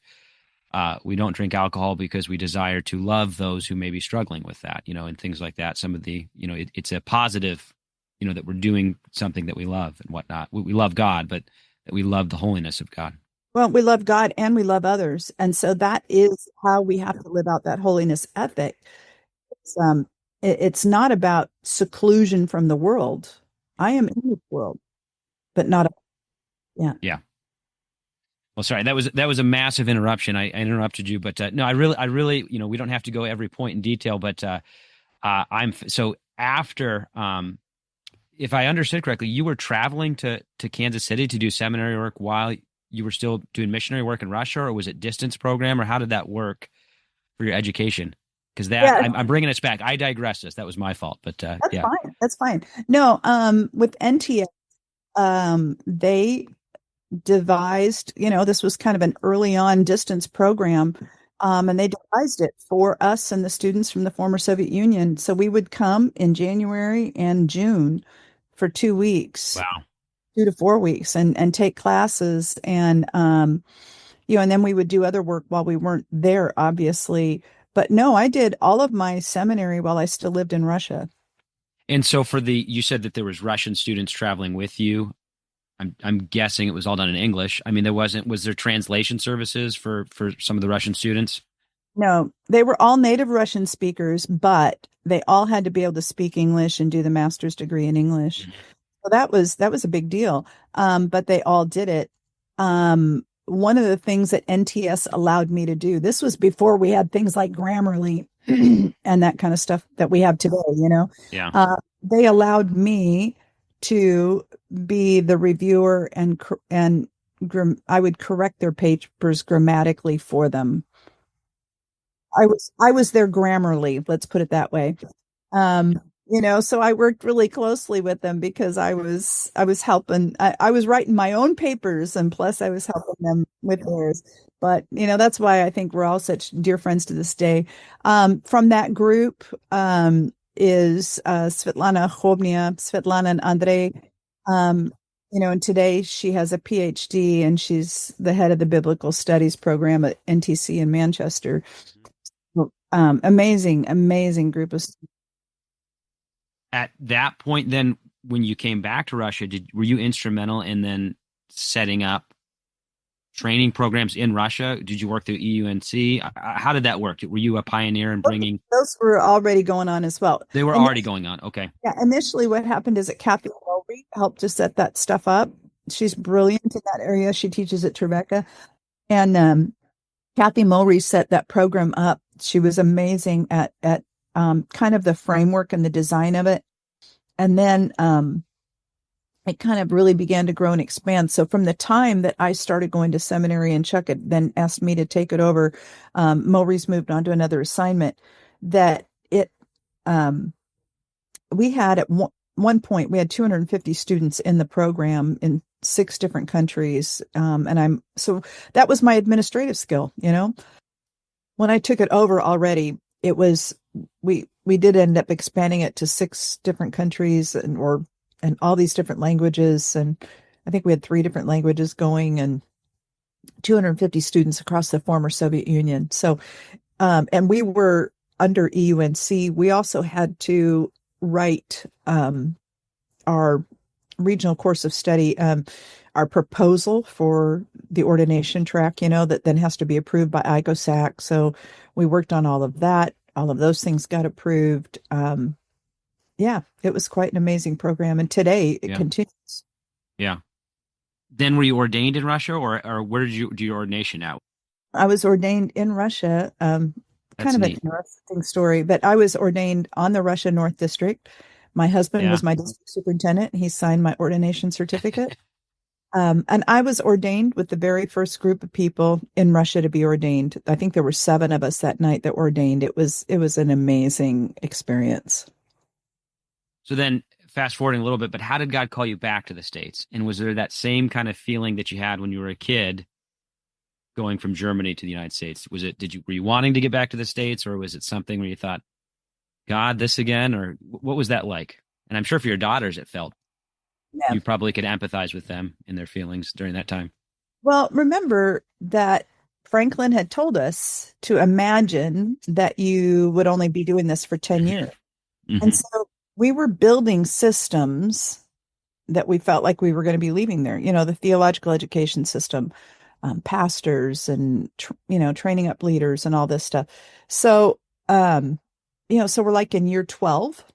We don't drink alcohol because we desire to love those who may be struggling with that, and things like that. Some of the, it's a positive, that we're doing something that we love and whatnot. We love God, but that we love the holiness of God. Well, we love God and we love others. And so that is how we have to live out that holiness ethic. It's not about seclusion from the world. I am in the world, but not. Yeah. Yeah. Well, sorry, that was a massive interruption. I interrupted you, but no, I really, we don't have to go every point in detail, but I'm so after if I understood correctly, you were traveling to Kansas City to do seminary work while you were still doing missionary work in Russia, or was it distance program, or how did that work for your education? Because that Yeah, I'm bringing us back. I digress. That was my fault, but that's yeah. fine. That's fine. No, with NTS, they devised, this was kind of an early on distance program. And they devised it for us and the students from the former Soviet Union. So we would come in January and June for 2 weeks, Wow. 2 to 4 weeks, and take classes. And, and then we would do other work while we weren't there, obviously. But no, I did all of my seminary while I still lived in Russia. And so you said that there was Russian students traveling with you. I'm guessing it was all done in English. I mean, was there translation services for some of the Russian students? No, they were all native Russian speakers, but they all had to be able to speak English and do the master's degree in English. So that was a big deal. But they all did it. One of the things that NTS allowed me to do, this was before we had things like Grammarly and that kind of stuff that we have today, Yeah. they allowed me to be the reviewer and I would correct their papers grammatically for them. I was their Grammarly, let's put it that way. So I worked really closely with them because I was helping. I was writing my own papers, and plus I was helping them with theirs. But that's why I think we're all such dear friends to this day. From that group is Svetlana Khobnia, Svetlana and Andrei. And today she has a PhD and she's the head of the Biblical Studies program at NTC in Manchester. Amazing group of students. At that point, then, when you came back to Russia, were you instrumental in then setting up training programs in Russia? Did you work through EUNC? How did that work? Were you a pioneer in bringing? Those were already going on as well. They were already going on. Okay. Yeah, initially what happened is that Kathy Welby helped to set that stuff up. She's brilliant in that area. She teaches at Tribeca. And Kathy Mulry set that program up. She was amazing at kind of the framework and the design of it. And then it kind of really began to grow and expand. So from the time that I started going to seminary and Chuck had then asked me to take it over, Mulry's moved on to another assignment, that we had at one point, we had 250 students in the program in 6 different countries. So that was my administrative skill, When I took it over already, it was, we did end up expanding it to 6 different countries and all these different languages. And I think we had 3 different languages going and 250 students across the former Soviet Union. So, and we were under EUNC. We also had to write our regional course of study, our proposal for the ordination track, that then has to be approved by IGOSAC. So we worked on all of that. All of those things got approved. Yeah, it was quite an amazing program. And today it continues. Yeah. Then were you ordained in Russia or where did you do your ordination at? I was ordained in Russia. Kind of an interesting story, but I was ordained on the Russia North District. My husband was my district superintendent. He signed my ordination certificate. And I was ordained with the very first group of people in Russia to be ordained. I think there were 7 of us that night that were ordained. It was an amazing experience. So then fast forwarding a little bit, but how did God call you back to the States? And was there that same kind of feeling that you had when you were a kid going from Germany to the United States? Were you wanting to get back to the States, or was it something where you thought, God, this again? Or what was that like? And I'm sure for your daughters, it felt you probably could empathize with them and their feelings during that time. Well, remember that Franklin had told us to imagine that you would only be doing this for 10 years. Mm-hmm. And so we were building systems that we felt like we were going to be leaving there. The theological education system, pastors and, training up leaders and all this stuff. So, so we're like in year 12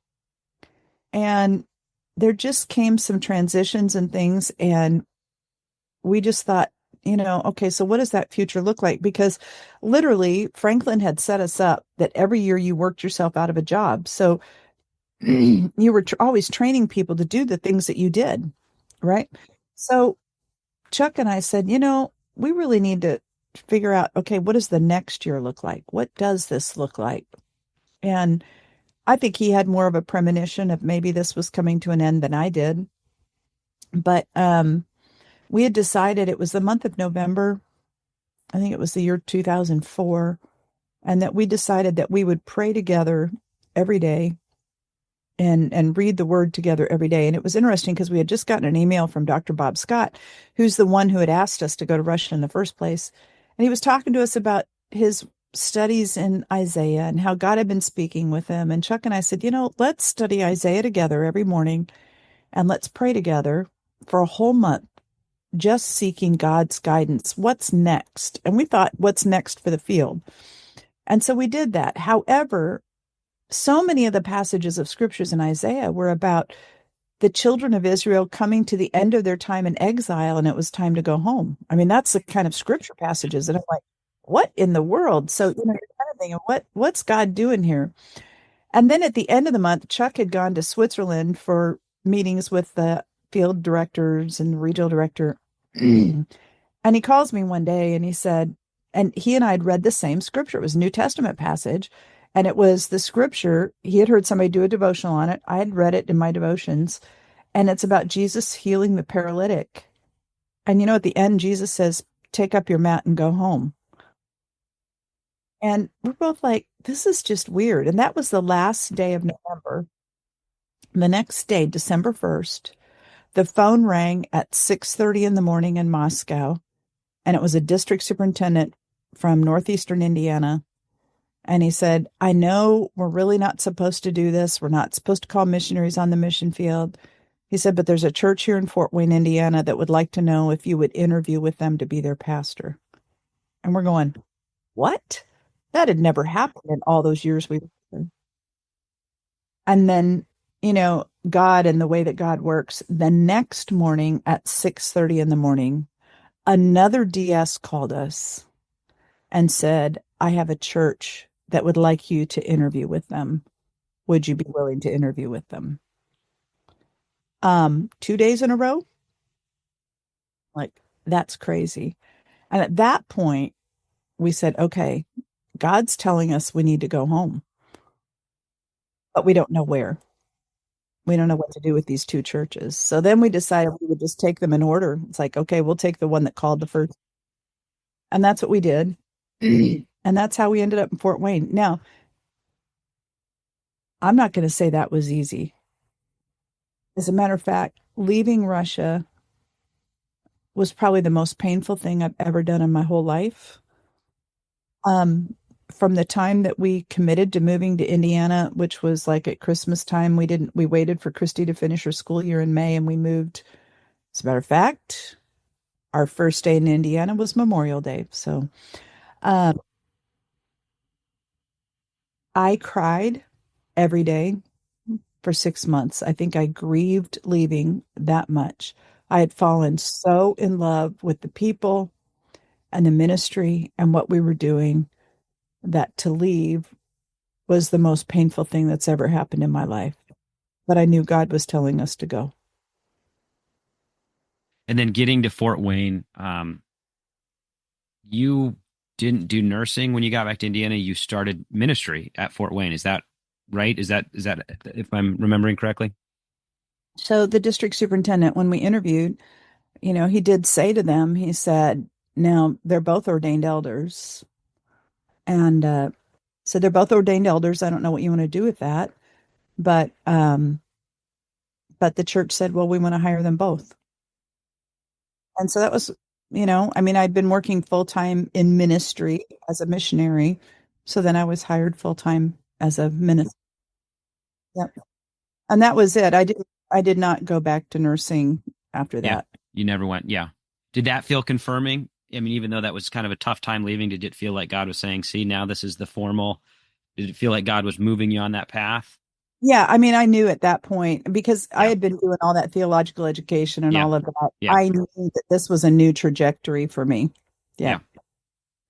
and there just came some transitions and things. And we just thought, okay, so what does that future look like? Because literally Franklin had set us up that every year you worked yourself out of a job. So you were always training people to do the things that you did, right? So Chuck and I said, we really need to figure out, okay, what does the next year look like? What does this look like? And I think he had more of a premonition of maybe this was coming to an end than I did. But we had decided it was the month of November. I think it was the year 2004. And that we decided that we would pray together every day and read the word together every day. And it was interesting because we had just gotten an email from Dr. Bob Scott, who's the one who had asked us to go to Russia in the first place. And he was talking to us about his studies in Isaiah and how God had been speaking with him. And Chuck and I said, let's study Isaiah together every morning and let's pray together for a whole month, just seeking God's guidance. What's next? And we thought, what's next for the field? And so we did that. However, so many of the passages of scriptures in Isaiah were about the children of Israel coming to the end of their time in exile and it was time to go home. I mean, that's the kind of scripture passages. And I'm like, what in the world? So, you're kind of thinking, what's God doing here? And then at the end of the month, Chuck had gone to Switzerland for meetings with the field directors and the regional director. And he calls me one day and he said, and he and I had read the same scripture. It was a New Testament passage. And it was the scripture. He had heard somebody do a devotional on it. I had read it in my devotions. And it's about Jesus healing the paralytic. And at the end, Jesus says, take up your mat and go home. And we're both like, this is just weird. And that was the last day of November. The next day, December 1st, the phone rang at 6:30 in the morning in Moscow. And it was a district superintendent from northeastern Indiana. And he said, I know we're really not supposed to do this. We're not supposed to call missionaries on the mission field. He said, but there's a church here in Fort Wayne, Indiana that would like to know if you would interview with them to be their pastor. And we're going, what? That had never happened in all those years we were there. And then, God and the way that God works, the next morning at 6:30 in the morning, another DS called us and said, I have a church that would like you to interview with them. Would you be willing to interview with them? 2 days in a row? Like, that's crazy. And at that point, we said, okay, God's telling us we need to go home, but we don't know where. We don't know what to do with these two churches. So then we decided we would just take them in order. It's like, okay, we'll take the one that called the first. And that's what we did. And that's how we ended up in Fort Wayne. Now, I'm not going to say that was easy. As a matter of fact, leaving Russia was probably the most painful thing I've ever done in my whole life. From the time that we committed to moving to Indiana, which was like at Christmas time, we waited for Christy to finish her school year in May and we moved. As a matter of fact, our first day in Indiana was Memorial Day. So, I cried every day for 6 months. I think I grieved leaving that much. I had fallen so in love with the people and the ministry and what we were doing that to leave was the most painful thing that's ever happened in my life. But I knew God was telling us to go. And then getting to Fort Wayne, you didn't do nursing when you got back to Indiana. You started ministry at Fort Wayne. Is that right? Is that if I'm remembering correctly? So the district superintendent, when we interviewed, he did say to them, he said, now they're both ordained elders. And so they're both ordained elders. I don't know what you want to do with that. But the church said, well, we want to hire them both. And so that was, I'd been working full-time in ministry as a missionary. So then I was hired full-time as a minister. Yep. And that was it. I did not go back to nursing after that. You never went. Yeah. Did that feel confirming? I mean, even though that was kind of a tough time leaving, did it feel like God was saying, see, now this is the formal, did it feel like God was moving you on that path? Yeah. I mean, I knew at that point because I had been doing all that theological education and all of that. Yeah. I knew that this was a new trajectory for me. Yeah.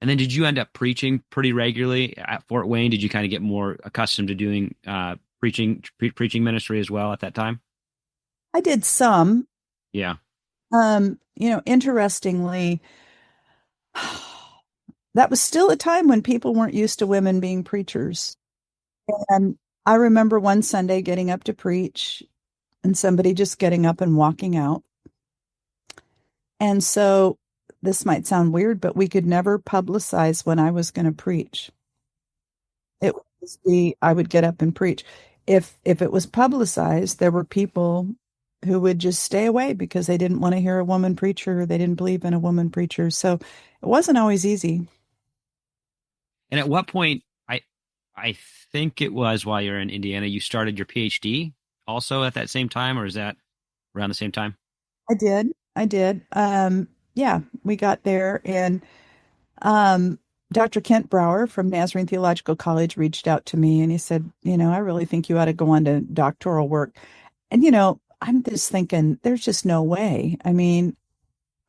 And then did you end up preaching pretty regularly at Fort Wayne? Did you kind of get more accustomed to doing preaching ministry as well at that time? I did some. Yeah. Interestingly, that was still a time when people weren't used to women being preachers. And I remember one Sunday getting up to preach and somebody just getting up and walking out. And so this might sound weird, but we could never publicize when I was going to preach. It would just be, I would get up and preach. If it was publicized, there were people who would just stay away because they didn't want to hear a woman preacher, or they didn't believe in a woman preacher. So it wasn't always easy. And at what point, I think it was while you're in Indiana, you started your PhD also at that same time, or is that around the same time? I did. Yeah, we got there, and um, Dr. Kent Brower from Nazarene Theological College reached out to me, and he said, I really think you ought to go on to doctoral work. And, I'm just thinking, there's just no way. I mean,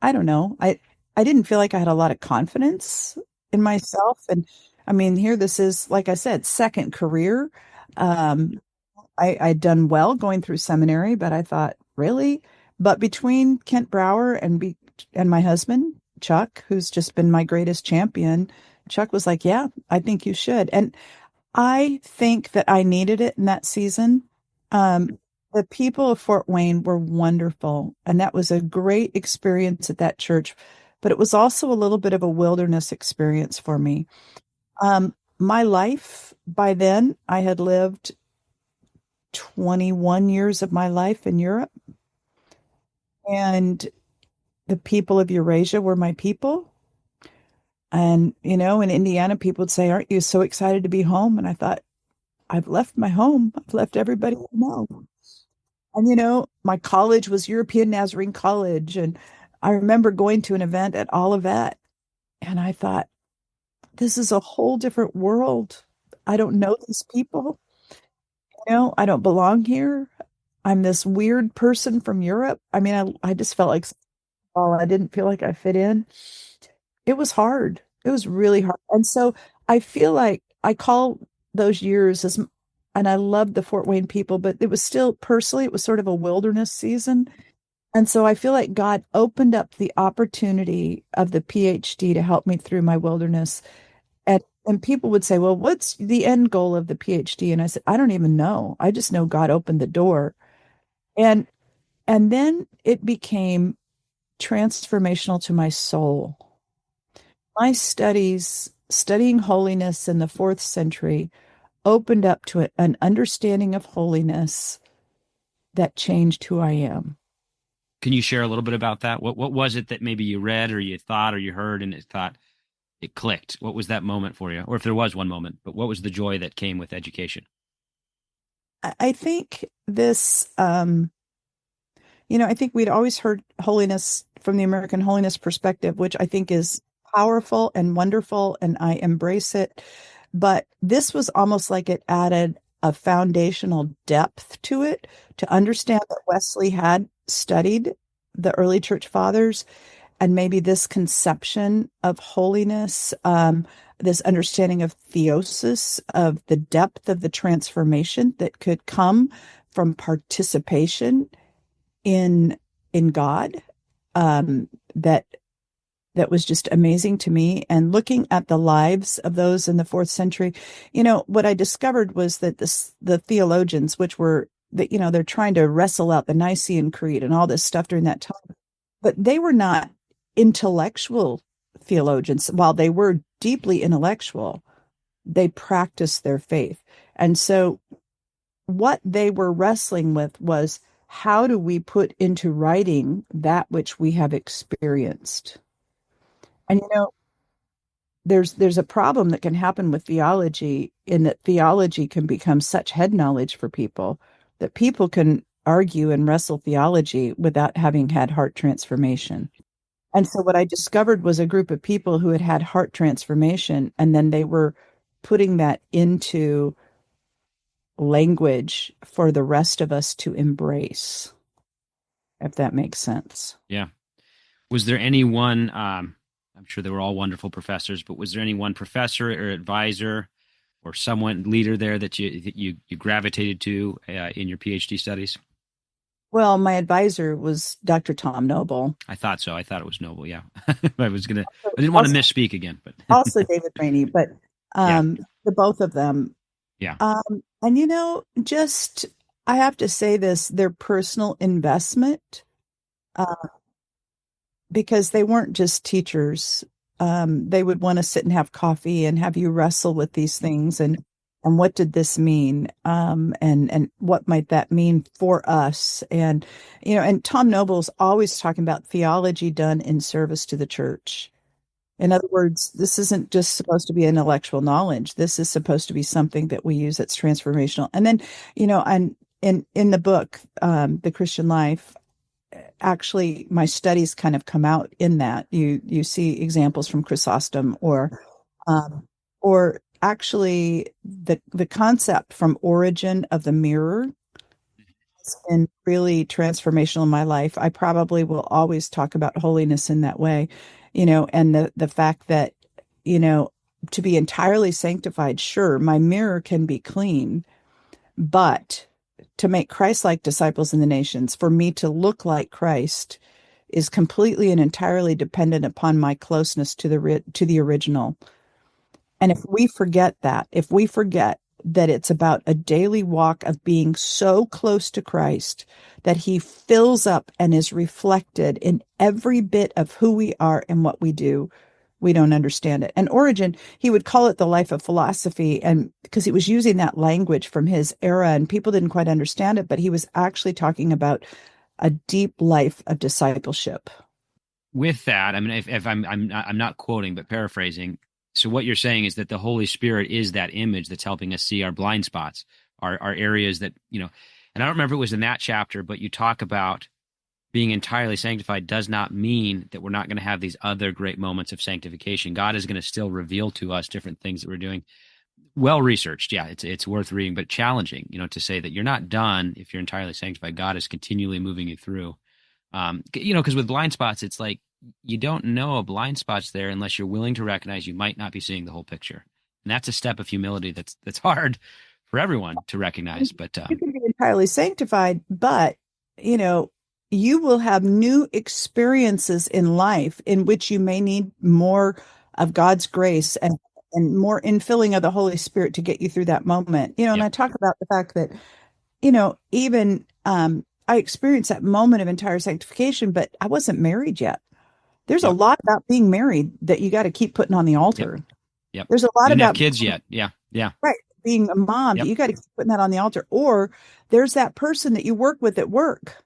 I don't know. I didn't feel like I had a lot of confidence in myself. And I mean, here this is, like I said, second career. Um, I'd done well going through seminary, but I thought, really? But between Kent Brower and my husband, Chuck, who's just been my greatest champion, Chuck was like, yeah, I think you should. And I think that I needed it in that season. The people of Fort Wayne were wonderful, and that was a great experience at that church, but it was also a little bit of a wilderness experience for me. My life by then, I had lived 21 years of my life in Europe, and the people of Eurasia were my people. And, in Indiana, people would say, aren't you so excited to be home? And I thought, I've left my home. I've left everybody I know. And, my college was European Nazarene College. And I remember going to an event at Olivet, and I thought, this is a whole different world. I don't know these people. I don't belong here. I'm this weird person from Europe. I mean, I just felt like, oh, I didn't feel like I fit in. It was hard. It was really hard. And so I feel like I call those years and I loved the Fort Wayne people, but it was still personally, it was sort of a wilderness season. And so I feel like God opened up the opportunity of the PhD to help me through my wilderness. And people would say, well, what's the end goal of the PhD? And I said, I don't even know. I just know God opened the door. And then it became transformational to my soul. My studying holiness in the fourth century, opened up to an understanding of holiness that changed who I am. Can you share a little bit about that? What was it that maybe you read or you thought or you heard and it clicked? What was that moment for you? Or if there was one moment, but what was the joy that came with education? I think this, I think we'd always heard holiness from the American holiness perspective, which I think is powerful and wonderful, and I embrace it. But this was almost like it added a foundational depth to it to understand that Wesley had studied the early church fathers, and maybe this conception of holiness, this understanding of theosis, of the depth of the transformation that could come from participation in God, that was just amazing to me. And looking at the lives of those in the fourth century, what I discovered was that the theologians, which were that, they're trying to wrestle out the Nicene Creed and all this stuff during that time, but they were not intellectual theologians. While they were deeply intellectual, they practiced their faith. And so what they were wrestling with was, how do we put into writing that which we have experienced? And there's a problem that can happen with theology, in that theology can become such head knowledge for people that people can argue and wrestle theology without having had heart transformation. And so what I discovered was a group of people who had had heart transformation, and then they were putting that into language for the rest of us to embrace, if that makes sense. Yeah. Was there anyone, I'm sure they were all wonderful professors, but was there any one professor or advisor or someone leader there that you gravitated to in your PhD studies? Well, my advisor was Dr. Tom Noble. I thought so. I thought it was Noble. Yeah, I didn't want to Also, misspeak again, but also David Rainey, but yeah, the both of them. yeah, And just I have to say this, their personal investment, uh, because they weren't just teachers. They would want to sit and have coffee and have you wrestle with these things and what did this mean? And what might that mean for us? And and Tom Noble's always talking about theology done in service to the church. In other words, this isn't just supposed to be intellectual knowledge. This is supposed to be something that we use that's transformational. And then, and in the book, The Christian Life, actually my studies kind of come out in that. You see examples from Chrysostom um, or actually the concept from Origin of the mirror has been really transformational in my life. I probably will always talk about holiness in that way, and the fact that, to be entirely sanctified, sure, my mirror can be clean, but to make Christ-like disciples in the nations, for me to look like Christ, is completely and entirely dependent upon my closeness to the original. And if we forget that it's about a daily walk of being so close to Christ that he fills up and is reflected in every bit of who we are and what we do, we don't understand it. And Origen, he would call it the life of philosophy, and because he was using that language from his era and people didn't quite understand it, but he was actually talking about a deep life of discipleship. With that, I mean, if I'm not quoting, but paraphrasing. So what you're saying is that the Holy Spirit is that image that's helping us see our blind spots, our areas that, and I don't remember if it was in that chapter, but you talk about being entirely sanctified does not mean that we're not going to have these other great moments of sanctification. God is going to still reveal to us different things that we're doing. Well researched, yeah, it's worth reading, but challenging, to say that you're not done if you're entirely sanctified. God is continually moving you through. Because with blind spots, it's like you don't know a blind spot's there unless you're willing to recognize you might not be seeing the whole picture, and that's a step of humility that's hard for everyone to recognize. But You can be entirely sanctified, but you will have new experiences in life in which you may need more of God's grace and more infilling of the Holy Spirit to get you through that moment. And yep, I talk about the fact that, even I experienced that moment of entire sanctification, but I wasn't married yet. There's a yep, lot about being married that you got to keep putting on the yep, altar. yep. There's a You lot didn't have about kids yet. Yeah, yeah, right, being a mom that yep, you got to keep putting that on the altar. Or there's that person that you work with at work.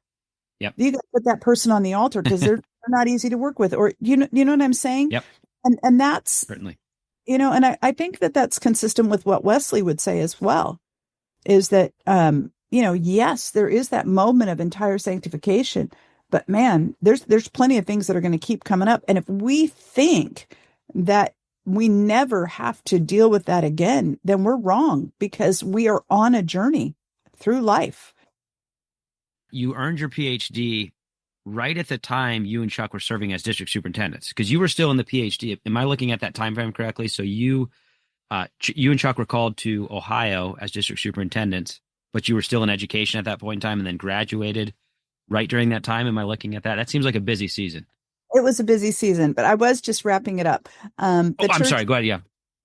yep, You got to put that person on the altar because they're not easy to work with. Or you know what I'm saying? yep. And that's Certainly. and I think that that's consistent with what Wesley would say as well, is that yes, there is that moment of entire sanctification, but man, there's plenty of things that are going to keep coming up. And if we think that we never have to deal with that again, then we're wrong, because we are on a journey through life. You earned your PhD right at the time you and Chuck were serving as district superintendents, because you were still in the PhD. Am I looking at that time frame correctly? So you and Chuck were called to Ohio as district superintendents, but you were still in education at that point in time and then graduated right during that time. Am I looking at that? That seems like a busy season. It was a busy season, but I was just wrapping it up. I'm sorry. Go ahead. Yeah.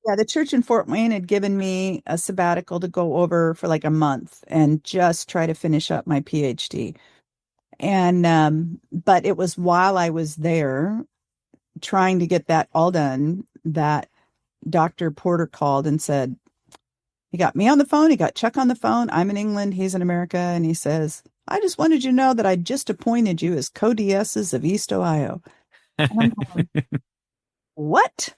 Yeah, the church in Fort Wayne had given me a sabbatical to go over for like a month and just try to finish up my PhD. And but it was while I was there trying to get that all done that Dr. Porter called and said, he got me on the phone, he got Chuck on the phone. I'm in England, he's in America, and he says, I just wanted you to know that I just appointed you as co-DSs of East Ohio. And I'm going, what?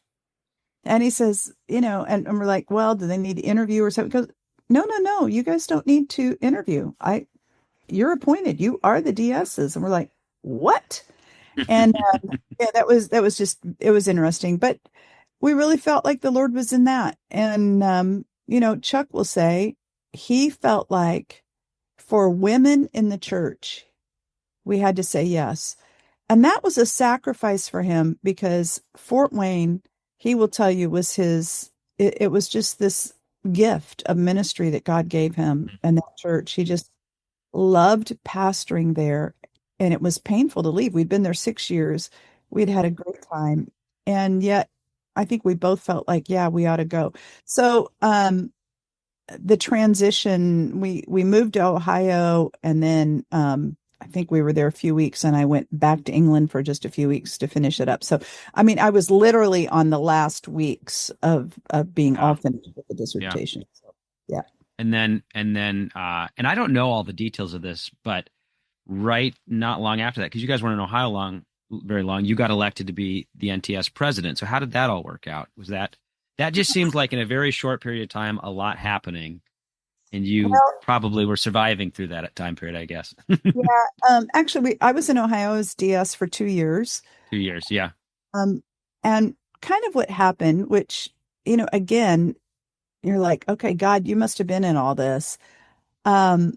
And he says, and we're like, well, do they need to interview or something? He goes, no, you guys don't need to interview. You're appointed. You are the DSs. And we're like, what? And yeah, that was just, it was interesting. But we really felt like the Lord was in that. And, Chuck will say he felt like for women in the church, we had to say yes. And that was a sacrifice for him, because Fort Wayne, he will tell you, was it was just this gift of ministry that God gave him and that church. He just loved pastoring there, and it was painful to leave. We'd been there 6 years. We'd had a great time. And yet I think we both felt like, yeah, we ought to go. So, the transition, we moved to Ohio, and then I think we were there a few weeks, and I went back to England for just a few weeks to finish it up. So, I mean, I was literally on the last weeks of being all finished with the dissertation. Yeah. So, yeah. And then, and I don't know all the details of this, but not long after that, because you guys weren't in Ohio very long, you got elected to be the NTS president. So how did that all work out? That just seemed like in a very short period of time, a lot happening, and you probably were surviving through that time period, I guess. Yeah. Actually, I was in Ohio as DS for 2 years. 2 years. Yeah. And kind of what happened, which, again, you're like, okay, God, you must have been in all this. I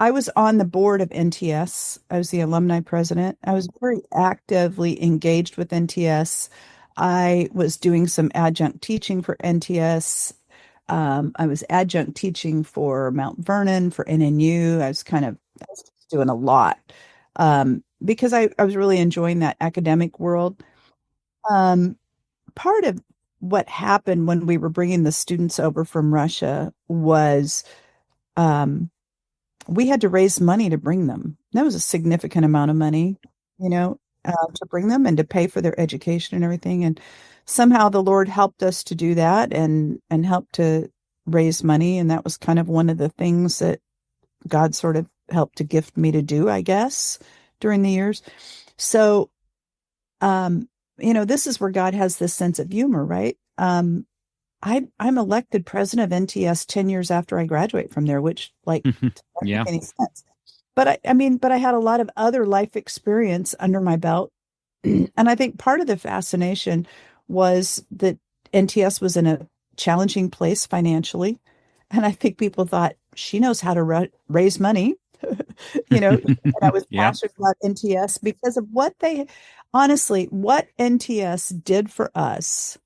was on the board of NTS. I was the alumni president. I was very actively engaged with NTS. I was doing some adjunct teaching for NTS. I was adjunct teaching for Mount Vernon, for NNU. I was doing a lot because I was really enjoying that academic world. Part of what happened when we were bringing the students over from Russia was we had to raise money to bring them. That was a significant amount of money, to bring them and to pay for their education and everything. And somehow the Lord helped us to do that and helped to raise money. And that was kind of one of the things that God sort of helped to gift me to do, I guess, during the years. So, this is where God has this sense of humor, right? I'm elected president of NTS 10 years after I graduate from there, which doesn't make any sense. But I had a lot of other life experience under my belt. And I think part of the fascination was that NTS was in a challenging place financially. And I think people thought she knows how to raise money, and I was passionate about NTS because of what NTS did for us.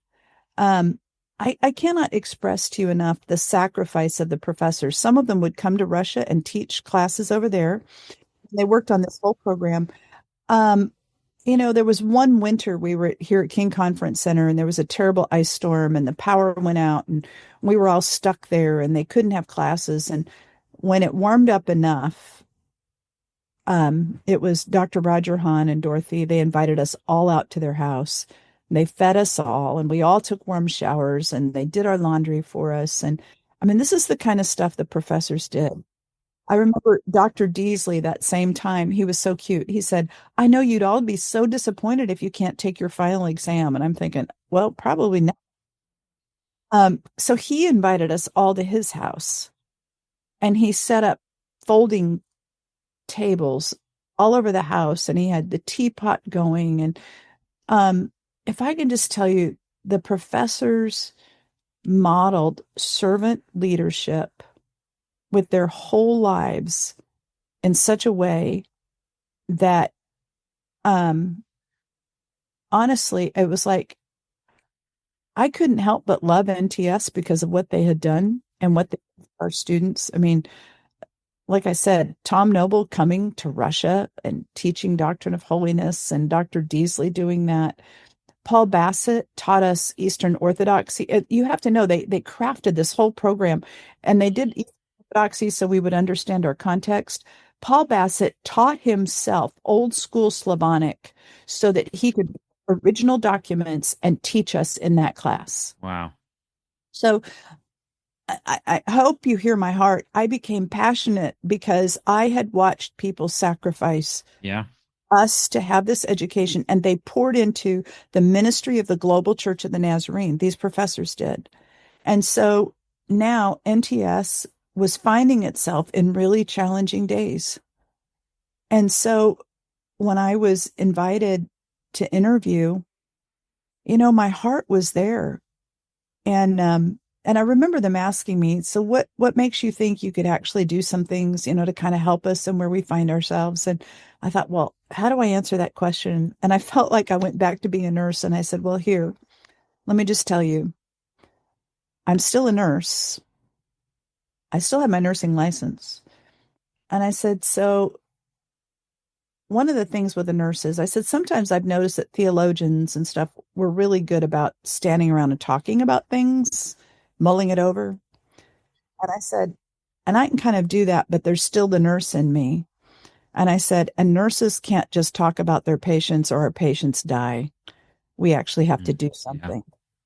I cannot express to you enough the sacrifice of the professors. Some of them would come to Russia and teach classes over there. They worked on this whole program. There was one winter we were here at King Conference Center, and there was a terrible ice storm, and the power went out, and we were all stuck there, and they couldn't have classes. And when it warmed up enough, it was Dr. Roger Hahn and Dorothy. They invited us all out to their house. They fed us all, and we all took warm showers, and they did our laundry for us. And this is the kind of stuff the professors did. I remember Dr. Deasley that same time. He was so cute. He said, I know you'd all be so disappointed if you can't take your final exam. And I'm thinking, well, probably not. So he invited us all to his house, and he set up folding tables all over the house, and he had the teapot going. And if I can just tell you, the professors modeled servant leadership with their whole lives in such a way that, honestly, it was like I couldn't help but love NTS because of what they had done and what they did for our students. Like I said, Tom Noble coming to Russia and teaching Doctrine of Holiness, and Dr. Deasley doing that. Paul Bassett taught us Eastern Orthodoxy. You have to know, they crafted this whole program, and they did Eastern Orthodoxy so we would understand our context. Paul Bassett taught himself Old School Slavonic so that he could original documents and teach us in that class. Wow. So I hope you hear my heart. I became passionate because I had watched people sacrifice us to have this education, and they poured into the ministry of the global church of the Nazarene. These professors did. And so now NTS was finding itself in really challenging days. And so when I was invited to interview, my heart was there. And I remember them asking me, so what makes you think you could actually do some things, to kind of help us and where we find ourselves? And I thought, well, how do I answer that question? And I felt like I went back to being a nurse, and I said, well, here, let me just tell you, I'm still a nurse. I still have my nursing license. And I said, so one of the things with the nurses, I said, sometimes I've noticed that theologians and stuff were really good about standing around and talking about things, mulling it over. And I said, and I can kind of do that, but there's still the nurse in me. And I said, and nurses can't just talk about their patients or our patients die. We actually have to do Yeah. something.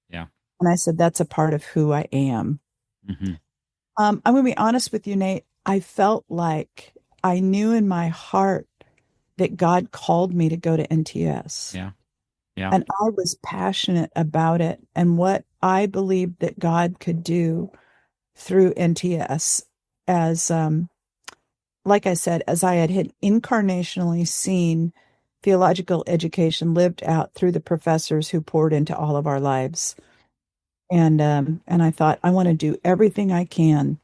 Yeah. And I said, that's a part of who I am. Hmm. I'm going to be honest with you, Nate. I felt like I knew in my heart that God called me to go to NTS. Yeah. Yeah. And I was passionate about it and what I believed that God could do through NTS as, like I said, as I had incarnationally seen theological education lived out through the professors who poured into all of our lives. And I thought, I want to do everything I can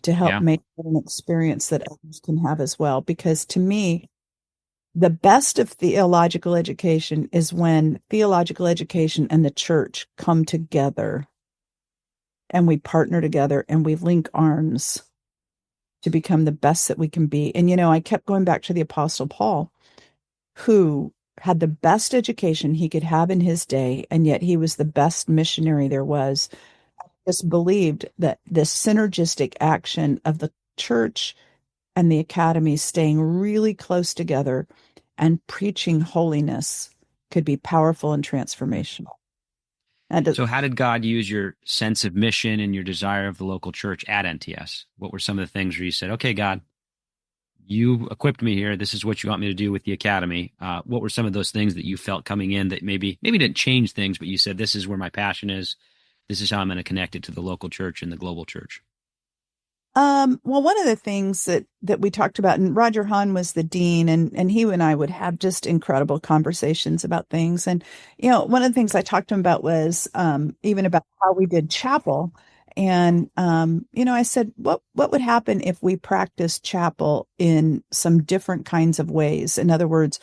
to help Yeah. make it an experience that others can have as well. Because to me, the best of theological education is when theological education and the church come together and we partner together and we link arms to become the best that we can be. And, I kept going back to the Apostle Paul, who had the best education he could have in his day, and yet he was the best missionary there was. Just believed that this synergistic action of the church and the academy staying really close together and preaching holiness could be powerful and transformational. And So how did God use your sense of mission and your desire of the local church at NTS? What were some of the things where you said, okay, God, you equipped me here. This is what you want me to do with the academy. What were some of those things that you felt coming in that maybe didn't change things, but you said, this is where my passion is. This is how I'm going to connect it to the local church and the global church. well, one of the things that we talked about, and Roger Hahn was the dean, and he and I would have just incredible conversations about things. And one of the things I talked to him about was even about how we did chapel. And I said, what would happen if we practiced chapel in some different kinds of ways? In other words,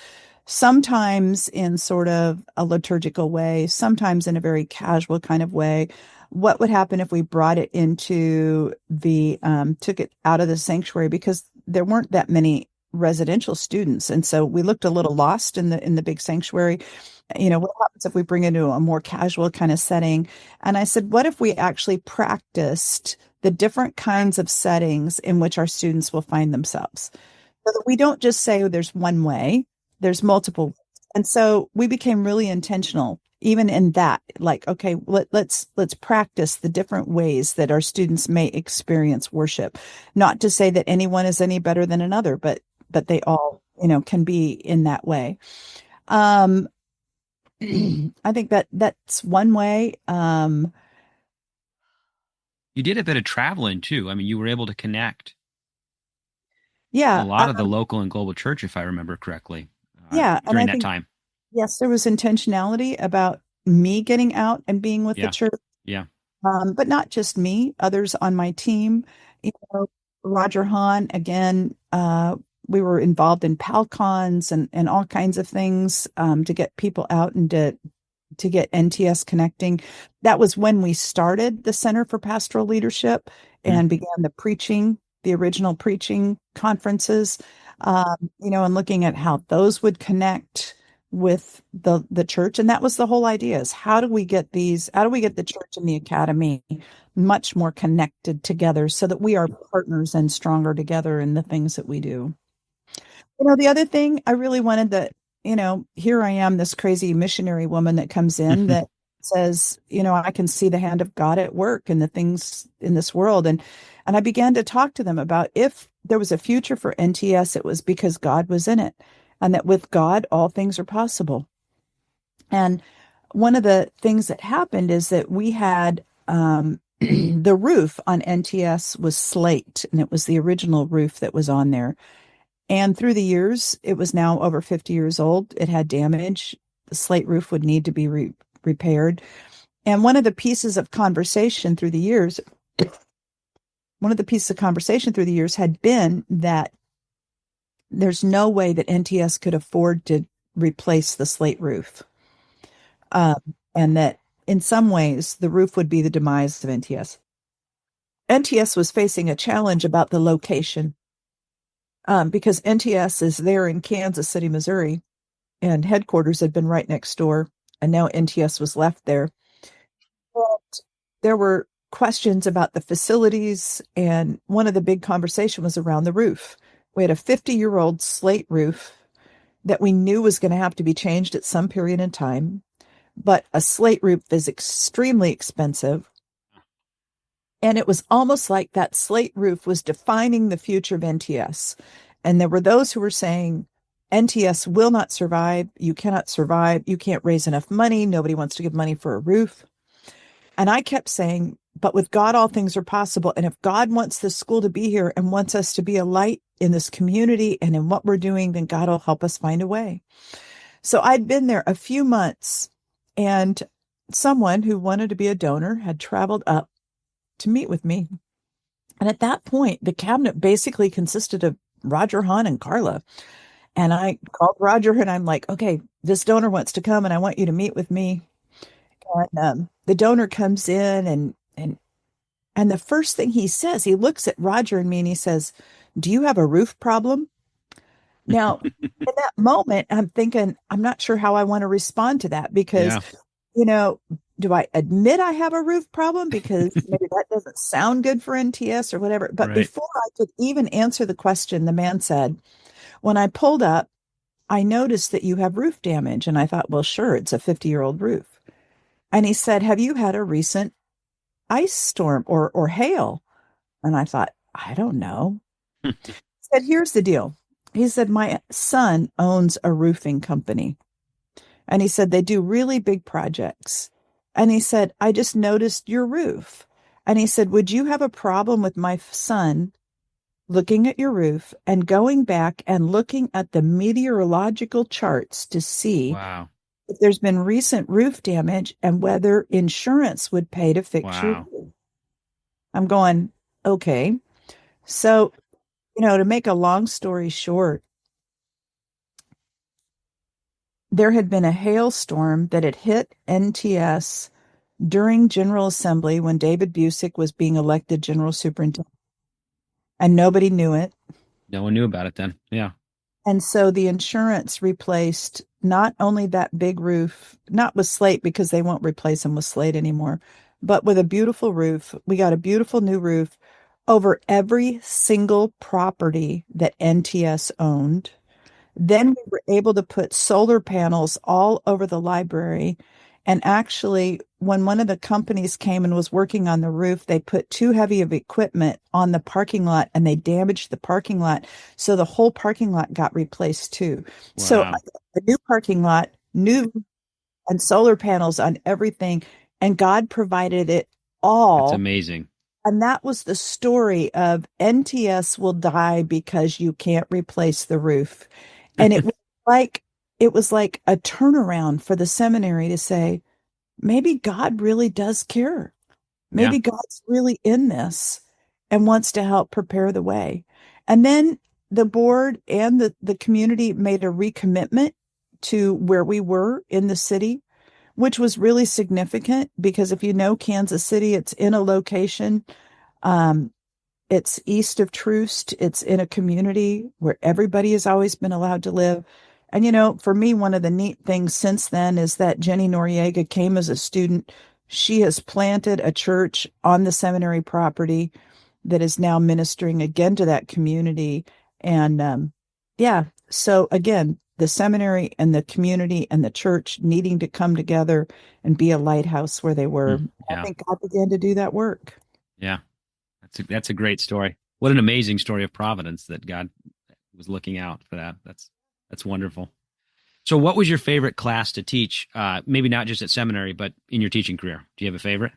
sometimes in sort of a liturgical way, sometimes in a very casual kind of way. What would happen if we brought it into took it out of the sanctuary, because there weren't that many residential students, and so we looked a little lost in the big sanctuary. What happens if we bring it into a more casual kind of setting? And I said, what if we actually practiced the different kinds of settings in which our students will find themselves, so that we don't just say, oh, there's one way, there's multiple. And so we became really intentional, even in that, like, okay, let's practice the different ways that our students may experience worship. Not to say that anyone is any better than another, but they all, can be in that way. Um, I think that's one way. You did a bit of traveling too. I mean, you were able to connect a Yeah, lot of the local and global church, if I remember correctly, yeah, and during I that think time. yes, there was intentionality about me getting out and being with the Yeah. church. Yeah. But not just me, others on my team. You know, Roger Hahn, again, we were involved in PalCons and all kinds of things to get people out and to get NTS connecting. That was when we started the Center for Pastoral Leadership Mm. and began the original preaching conferences, and looking at how those would connect with the church. And that was the whole idea, is how do we get the church and the academy much more connected together so that we are partners and stronger together in the things that we do. The other thing I really wanted, that, here I am, this crazy missionary woman that comes in that says, I can see the hand of God at work in the things in this world. And I began to talk to them about, if there was a future for NTS, it was because God was in it, and that with God, all things are possible. And one of the things that happened is that we had, the roof on NTS was slate, and it was the original roof that was on there. And through the years, it was now over 50 years old. It had damage. The slate roof would need to be repaired. And one of the pieces of conversation through the years had been that there's no way that NTS could afford to replace the slate roof. And that in some ways, the roof would be the demise of NTS. NTS was facing a challenge about the location because NTS is there in Kansas City, Missouri, and headquarters had been right next door, and now NTS was left there. But there were questions about the facilities, and one of the big conversation was around the roof. We had a 50-year-old slate roof that we knew was going to have to be changed at some period in time, but a slate roof is extremely expensive. And it was almost like that slate roof was defining the future of NTS. And there were those who were saying, NTS will not survive. You cannot survive. You can't raise enough money. Nobody wants to give money for a roof. And I kept saying, but with God, all things are possible. And if God wants this school to be here and wants us to be a light in this community and in what we're doing, then God will help us find a way. So I'd been there a few months, and someone who wanted to be a donor had traveled up to meet with me. And at that point, the cabinet basically consisted of Roger, Hahn, and Carla. And I called Roger and I'm like, okay, this donor wants to come and I want you to meet with me. And the donor comes in and the first thing he says, he looks at Roger and me and he says, do you have a roof problem? Now, in that moment, I'm thinking, I'm not sure how I want to respond to that because, do I admit I have a roof problem? Because maybe that doesn't sound good for NTS or whatever. But Right. Before I could even answer the question, the man said, when I pulled up, I noticed that you have roof damage. And I thought, well, sure, it's a 50-year-old roof. And he said, have you had a recent ice storm or hail? And I thought, I don't know. He said, here's the deal. He said, my son owns a roofing company. And he said, they do really big projects. And he said, I just noticed your roof. And he said, would you have a problem with my son looking at your roof and going back and looking at the meteorological charts to see Wow. if there's been recent roof damage and whether insurance would pay to fix your Wow. roof? I'm going, okay. So, to make a long story short, there had been a hailstorm that had hit NTS during General Assembly when David Busick was being elected General Superintendent, and nobody knew it. No one knew about it then. Yeah. And so the insurance replaced not only that big roof, not with slate because they won't replace them with slate anymore, but with a beautiful roof. We got a beautiful new roof over every single property that NTS owned. Then we were able to put solar panels all over the library. And actually, when one of the companies came and was working on the roof, they put too heavy of equipment on the parking lot and they damaged the parking lot. So the whole parking lot got replaced too. So Wow. the new parking lot, new and solar panels on everything. And God provided it all. That's amazing. And that was the story of NTS will die because you can't replace the roof. And it was like a turnaround for the seminary to say, maybe God really does care. Maybe God's really in this and wants to help prepare the way. And then the board and the community made a recommitment to where we were in the city, which was really significant because if you know Kansas City, it's in a location. It's east of Troost. It's in a community where everybody has always been allowed to live. And, for me, one of the neat things since then is that Jenny Noriega came as a student. She has planted a church on the seminary property that is now ministering again to that community. And so again, the seminary and the community and the church needing to come together and be a lighthouse where they were. Yeah. I think God began to do that work. Yeah. That's a great story. What an amazing story of providence that God was looking out for that. That's wonderful. So what was your favorite class to teach? Maybe not just at seminary, but in your teaching career. Do you have a favorite?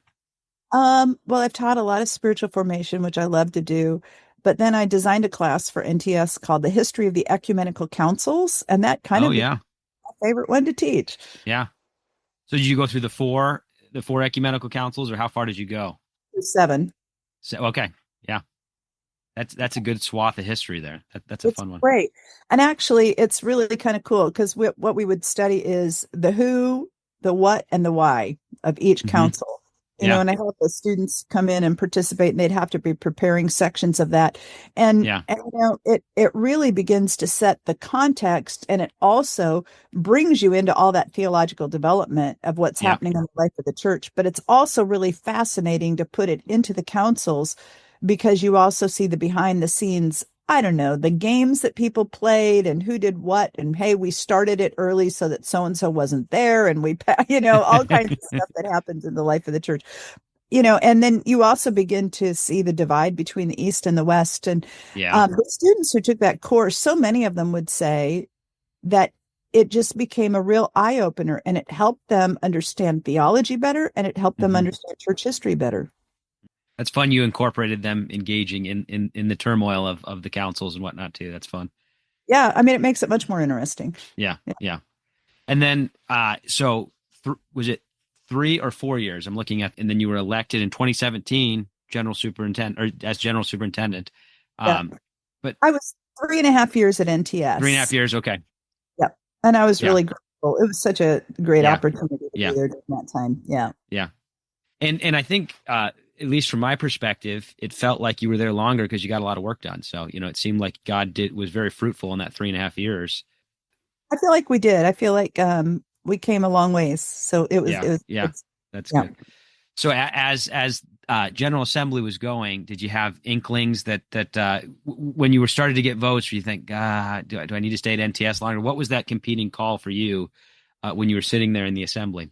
Well, I've taught a lot of spiritual formation, which I love to do. But then I designed a class for NTS called The History of the Ecumenical Councils. And that kind of became my favorite one to teach. Yeah. So did you go through the four ecumenical councils, or how far did you go? 7. So, okay. Yeah. That's a good swath of history there. That's a fun one. Great. And actually, it's really kind of cool because what we would study is the who, the what, and the why. of each Hmm. council. Yeah. And I help the students come in and participate, and they'd have to be preparing sections of that. Yeah. And it really begins to set the context, and it also brings you into all that theological development of what's Yeah. happening in the life of the church. But it's also really fascinating to put it into the councils, because you also see the behind the scenes. I don't know, the games that people played and who did what. And hey, we started it early so that so and so wasn't there. And we, all kinds of stuff that happens in the life of the church. And then you also begin to see the divide between the East and the West. And Yeah. the students who took that course, so many of them would say that it just became a real eye opener, and it helped them understand theology better, and it helped them Hmm. understand church history better. That's fun. You incorporated them engaging in the turmoil of the councils and whatnot too. That's fun. Yeah. I mean, it makes it much more interesting. Yeah. Yeah. And then, so was it 3 or 4 years? I'm looking at, and then you were elected in 2017, general superintendent, or as general superintendent. Yeah. But I was 3.5 years at 3.5 NTS. years. Okay. Yep. And I was Yeah. really grateful. It was such a great Yeah. opportunity to Yeah. be there during that time. Yeah. Yeah. And I think, at least from my perspective, it felt like you were there longer because you got a lot of work done. So, it seemed like God was very fruitful in that 3.5 years. I feel like we did. I feel like we came a long ways. So Yeah. Yeah. That's yeah. good. So as General Assembly was going, did you have inklings that when you were starting to get votes, you think, do I need to stay at NTS longer? What was that competing call for you when you were sitting there in the assembly?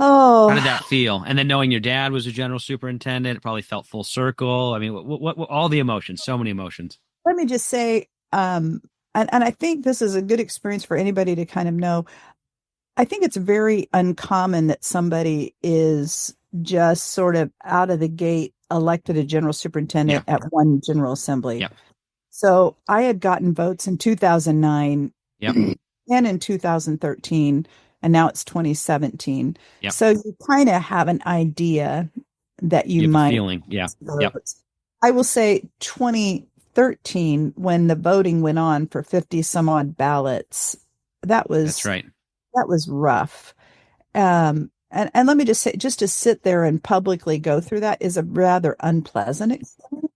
How did Oh, that feel? And then knowing your dad was a general superintendent, it probably felt full circle. I mean, what all the emotions, so many emotions. let me just say, and I think this is a good experience for anybody to kind of know. I think it's very uncommon that somebody is just sort of out of the gate elected a general Yeah. superintendent at one general assembly. Yep. So I had gotten votes in 2009 Yep. and in 2013, and now it's 2017. Yep. So you kind of have an idea that you You have a might feeling. Yeah. Yep. vote. I will say 2013, when the voting went on for 50 some odd ballots, that That's was right. that was rough. And let me just say, just to sit there and publicly go through that is a rather unpleasant experience.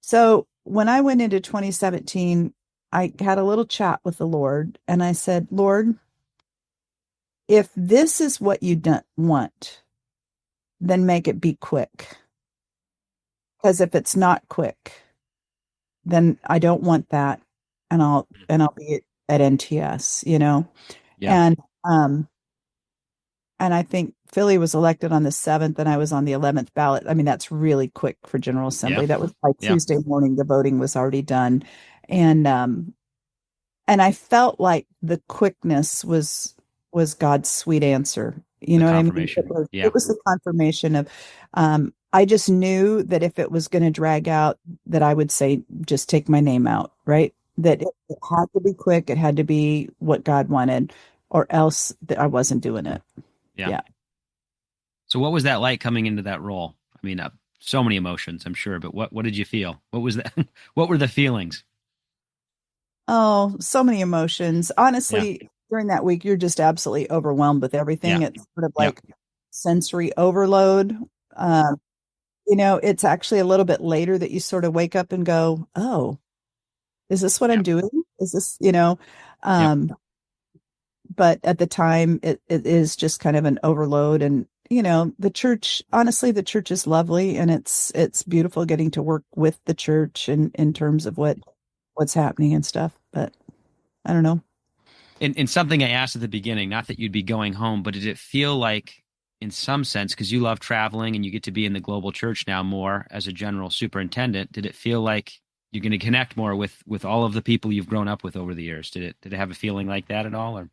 So when I went into 2017, I had a little chat with the Lord, and I said, Lord, if this is what you don't want, then make it be quick. Because if it's not quick, then I don't want that, and I'll be at NTS, Yeah. and um and I think Philly was elected on the 7th, and I was on the 11th ballot. I mean, that's really quick for General Yeah. Assembly. That was by Yeah. Tuesday morning, the voting was already done. And and I felt like the quickness was God's sweet answer. You The know what I mean? confirmation. Yeah. It was the confirmation of I just knew that if it was going to drag out, that I would say, just take my name out, right? That it had to be quick, it had to be what God wanted, or else that I wasn't doing it. Yeah. Yeah. So what was that like coming into that role? I mean, so many emotions, I'm sure, but what did you feel? What was that? What were the feelings? Oh, so many emotions. Yeah. Honestly, during that week, you're just absolutely overwhelmed with everything. Yeah. It's sort of Yeah. like sensory overload. Um, it's actually a little bit later that you sort of wake up and go, "Oh, is this what Yeah. I'm doing? Is this, Yep. um, but at the time it is just kind of an overload. And the church, honestly, the church is lovely, and it's beautiful getting to work with the church in terms of what's happening and stuff. But I don't know. And something I asked at the beginning, not that you'd be going home, but did it feel like, in some sense, because you love traveling and you get to be in the global church now more as a general superintendent, did it feel like you're going to connect more with all of the people you've grown up with over the years? Did it have a feeling like that at all? Or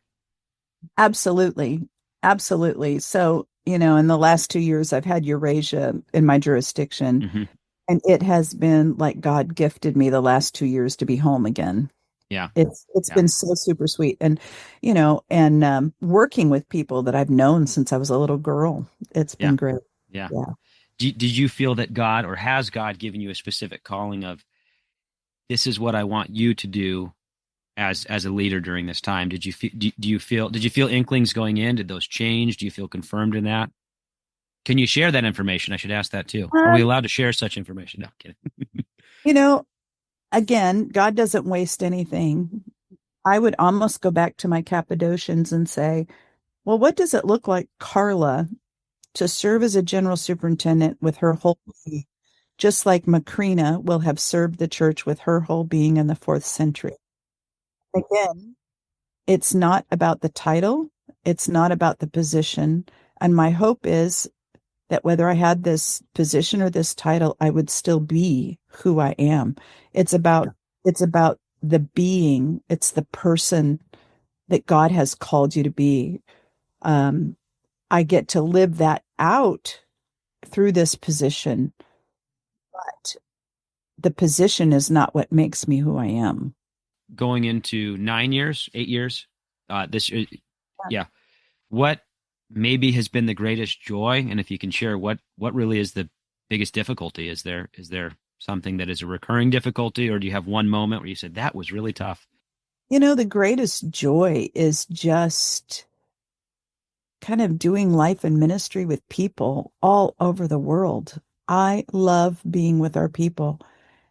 Absolutely. Absolutely. So, in the last 2 years, I've had Eurasia in my jurisdiction, hmm and it has been like God gifted me the last 2 years to be home again. Yeah. It's Yeah. been so super sweet. And, working with people that I've known since I was a little girl. It's Yeah. been great. Yeah. Yeah. Did you feel that God, or has God given you a specific calling of, this is what I want you to do as a leader during this time? Did you did you feel inklings going in? Did those change? Do you feel confirmed in that? Can you share that information? I should ask that too. Are we Um, allowed to share such information? No, I'm kidding. you know, again, God doesn't waste anything. I would almost go back to my Cappadocians and say, well, what does it look like, Carla, to serve as a general superintendent with her whole being, just like Macrina will have served the church with her whole being in the fourth century? Again, it's not about the title, it's not about the position. And my hope is that whether I had this position or this title, I would still be who I am. It's about it's about the being, it's the person that God has called you to be. Um, I get to live that out through this position, but the position is not what makes me who I am. Going into 9 years, 8 years, yeah. What maybe has been the greatest joy, and if you can share what really is the biggest difficulty? Is there something that is a recurring difficulty, or do you have one moment where you said that was really tough? The greatest joy is just kind of doing life and ministry with people all over the world. I love being with our people.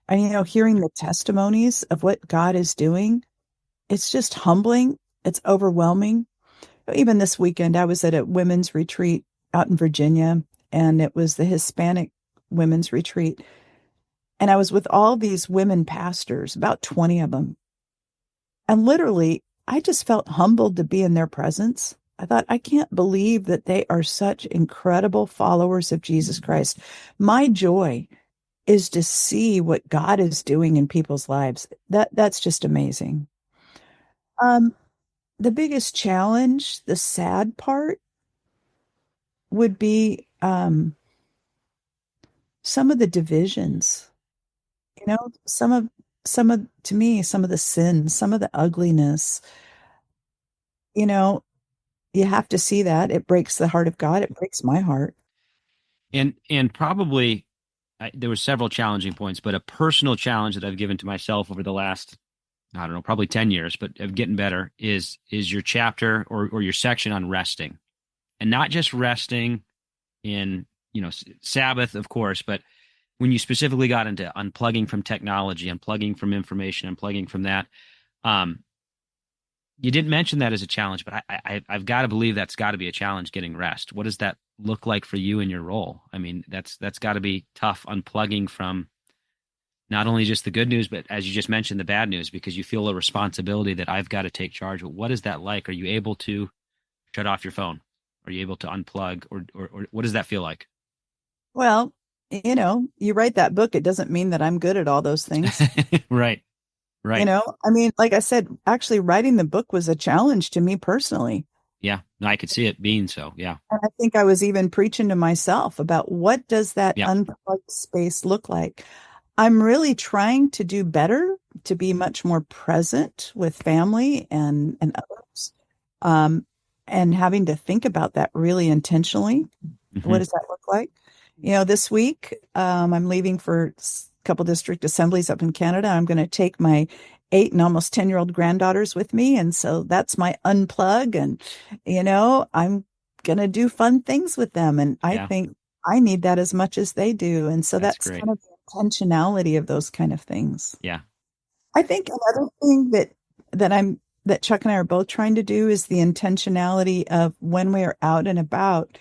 And, hearing the testimonies of what God is doing, it's just humbling. It's overwhelming. Even this weekend, I was at a women's retreat out in Virginia, and it was the Hispanic women's retreat. And I was with all these women pastors, about 20 of them. And literally, I just felt humbled to be in their presence. I thought, I can't believe that they are such incredible followers of Jesus Christ. My joy is to see what God is doing in people's lives. That's just amazing. Um, the biggest challenge, the sad part, would be some of the divisions. Some of to me, some of the sins, some of the ugliness. You know, you have to see that. It breaks the heart of God. It breaks my heart. And probably there were several challenging points, but a personal challenge that I've given to myself over the last, I don't know, probably 10 years, but of getting better is your chapter or your section on resting, and not just resting in, Sabbath, of course, but when you specifically got into unplugging from technology, unplugging from information, unplugging from that. um, you didn't mention that as a challenge, but I've got to believe that's got to be a challenge, getting rest. What does that look like for you in your role? I mean, that's got to be tough, unplugging from not only just the good news, but as you just mentioned, the bad news, because you feel a responsibility that I've got to take charge. But what is that like? Are you able to shut off your phone? Are you able to unplug, or what does that feel like? Well, you write that book, it doesn't mean that I'm good at all those things. Right. Right. I mean, like I said, actually writing the book was a challenge to me personally. Yeah. No, I could see it being so. Yeah. And I think I was even preaching to myself about what does that Yeah. unplugged space look like? I'm really trying to do better, to be much more present with family and others. Um, and having to think about that really intentionally. What Hmm. does that look like? This week, I'm leaving for a couple district assemblies up in Canada. I'm going to take my 8 and almost 10-year-old granddaughters with me. And so that's my unplug. And, I'm going to do fun things with them. And I Yeah. think I need that as much as they do. And so That's that's great. kind of the intentionality of those kind of things. Yeah. I think another thing that Chuck and I are both trying to do is the intentionality of when we are out and about,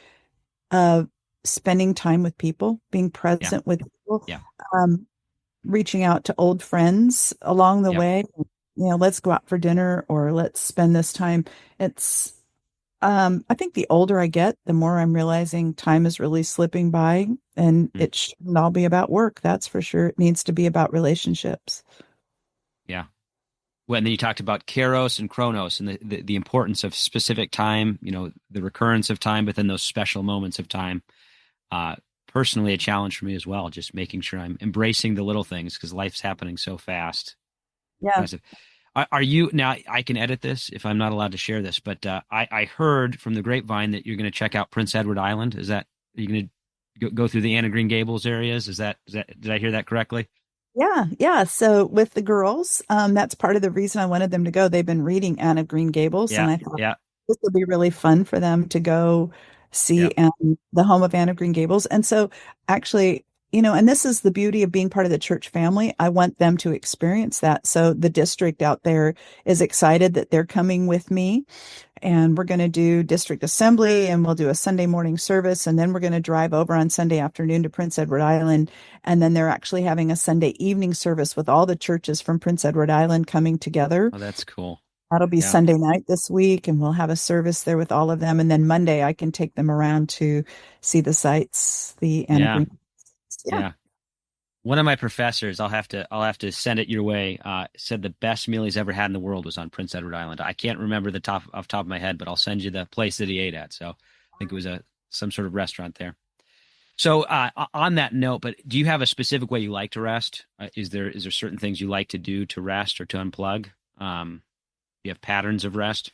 of spending time with people, being Yeah. present with people, Yeah. um, reaching out to old friends along the Yeah. way. Let's go out for dinner or let's spend this time. It's, I think the older I get, the more I'm realizing time is really slipping by, and Mm. it shouldn't all be about work. That's for sure. It needs to be about relationships. Yeah. Well, and then you talked about Kairos and Chronos, and the importance of specific time, the recurrence of time, but then those special moments of time. Uh, Personally, a challenge for me as well, just making sure I'm embracing the little things because life's happening so fast. Yeah. Impressive. Are you now? I can edit this if I'm not allowed to share this, but I heard from the grapevine that you're going to check out Prince Edward Island. Are you going to go through the Anna Green Gables areas? Is that did I hear that correctly? Yeah, yeah. So with the girls, that's part of the reason I wanted them to go. They've been reading Anne of Green Gables, and Yeah, I thought yeah, this would be really fun for them to go yeah. see the home of Anne of Green Gables. And so actually, and this is the beauty of being part of the church family. I want them to experience that. So the district out there is excited that they're coming with me, and we're going to do district assembly, and we'll do a Sunday morning service, and then we're going to drive over on Sunday afternoon to Prince Edward Island, and then they're actually having a Sunday evening service with all the churches from Prince Edward Island coming together. Oh, that's cool. That'll be Yeah, Sunday night this week, and we'll have a service there with all of them, and then Monday I can take them around to see the sites, the Anna yeah, Green. Yeah. yeah. One of my professors, I'll have to send it your way. Said the best meal he's ever had in the world was on Prince Edward Island. I can't remember the top off the top of my head, but I'll send you the place that he ate at. So I think it was some sort of restaurant there. So on that note, but do you have a specific way you like to rest? Is there certain things you like to do to rest or to unplug? You have patterns of rest,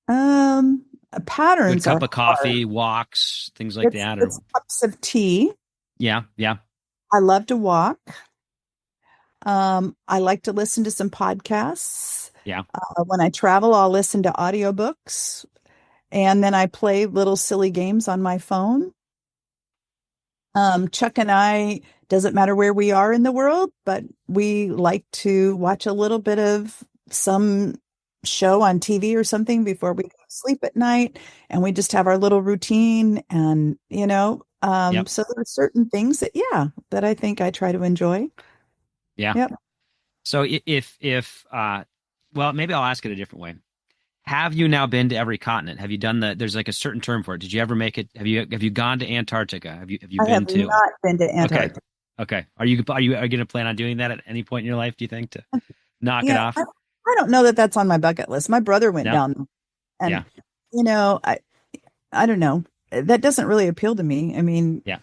Um, good Patterns cup are of hard. coffee, walks, things like It's that, or it's cups of tea. yeah, yeah, I love to walk. I like to listen to some podcasts. yeah. When I travel, I'll listen to audiobooks, and then I play little silly games on my phone. Chuck and I, doesn't matter where we are in the world, but we like to watch a little bit of some show on TV or something before we go to sleep at night. And we just have our little routine. And, Yep. so there are certain things that, yeah, that I think I try to enjoy. Yeah. Yep. So if well, maybe I'll ask it a different way. Have you now been to every continent? Have you done there's like a certain term for it. Did you ever make it? Have you gone to Antarctica? Have you I have been to not been to Okay. Antarctica. Okay. Are you going to plan on doing that at any point in your life, do you think, to knock it Yeah, off? I don't know that that's on my bucket list. My brother went No? down, Yeah. and you know, I I don't know. That doesn't really appeal to me. I mean, Yeah.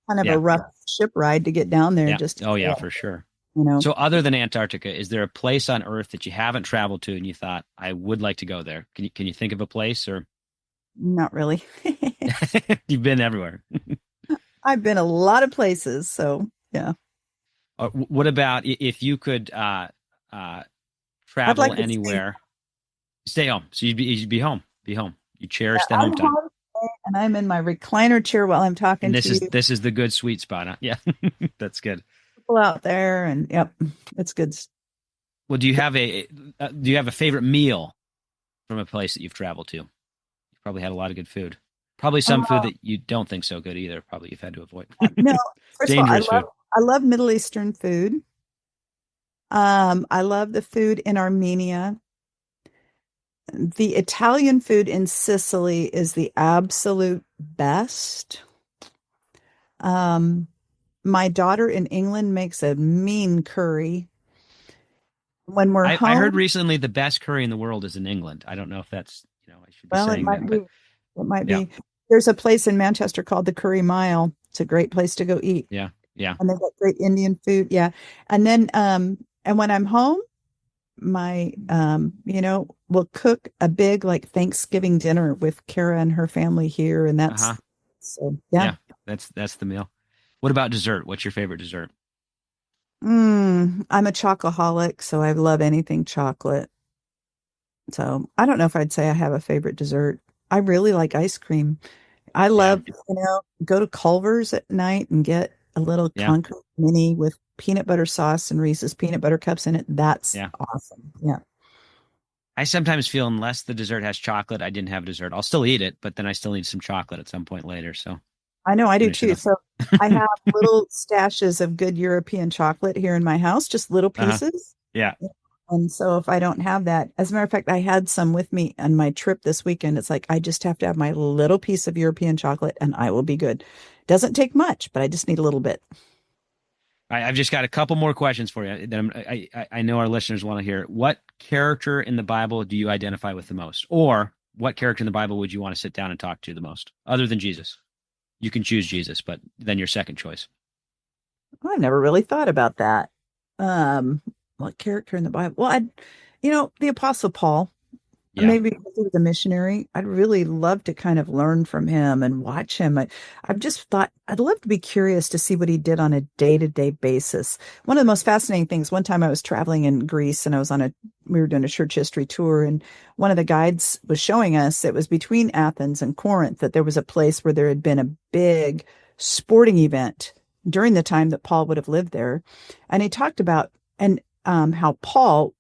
kind of a Yeah. rough ship ride to get down there Yeah. just to Oh yeah, feel for sure. it, you know. So other than Antarctica, is there a place on Earth that you haven't traveled to and you thought, I would like to go there? Can you think of a place, or Not really. you've been everywhere? I've been a lot of places, so yeah. Or what about if you could I'd travel like to stay. anywhere, stay home? So you'd be home. Be home. You Yeah, cherish that I'm home time. home and I'm in my recliner chair while I'm And talking this to is you. this is the good sweet spot, huh? Yeah. That's good. People out there, and yep, it's good. Well, do you have a favorite meal from a place that you've traveled to? You've probably had a lot of good food. Probably some food Uh, that you don't think so good either. Probably you've had to avoid. no, first of all, Dangerous food. I love Middle Eastern food. I love the food in Armenia. The Italian food in Sicily is the absolute best. Um, my daughter in England makes a mean curry. When we're I heard home, recently the best curry in the world is in England. I don't know if that's, I should be well, it saying might that, be. but It might yeah, be. There's a place in Manchester called the Curry Mile. It's a great place to go eat. yeah, yeah. And they've got great Indian food. Yeah. And then and when I'm home, my we'll cook a big like Thanksgiving dinner with Kara and her family here. And that's Uh-huh. so yeah. Yeah, that's the meal. What about dessert? What's your favorite dessert? I'm a chocoholic, so I love anything chocolate. So I don't know if I'd say I have a favorite dessert. I really like ice cream. I Yeah, love, go to Culver's at night and get a little yeah, concrete mini with peanut butter sauce and Reese's peanut butter cups in it. That's yeah. awesome. Yeah. I sometimes feel unless the dessert has chocolate, I didn't have dessert. I'll still eat it, but then I still need some chocolate at some point later. So I know I do finish it too. up. So I have little stashes of good European chocolate here in my house, just little Uh-huh. pieces. Yeah. And so if I don't have that, as a matter of fact, I had some with me on my trip this weekend. It's like I just have to have my little piece of European chocolate and I will be good. Doesn't take much, but I just need a little bit. I've just got a couple more questions for you that I know our listeners want to hear. What character in the Bible do you identify with the most? Or what character in the Bible would you want to sit down and talk to the most, other than Jesus? You can choose Jesus, but then your second choice. I've never really thought about that. Um, what character in the Bible? Well, the Apostle Paul. Yeah. Maybe because he was a missionary. I'd really love to kind of learn from him and watch him. I've just thought I'd love to be curious to see what he did on a day-to-day basis. One of the most fascinating things, one time I was traveling in Greece and we were doing a church history tour, and one of the guides was showing us it was between Athens and Corinth that there was a place where there had been a big sporting event during the time that Paul would have lived there. And he talked about and how Paul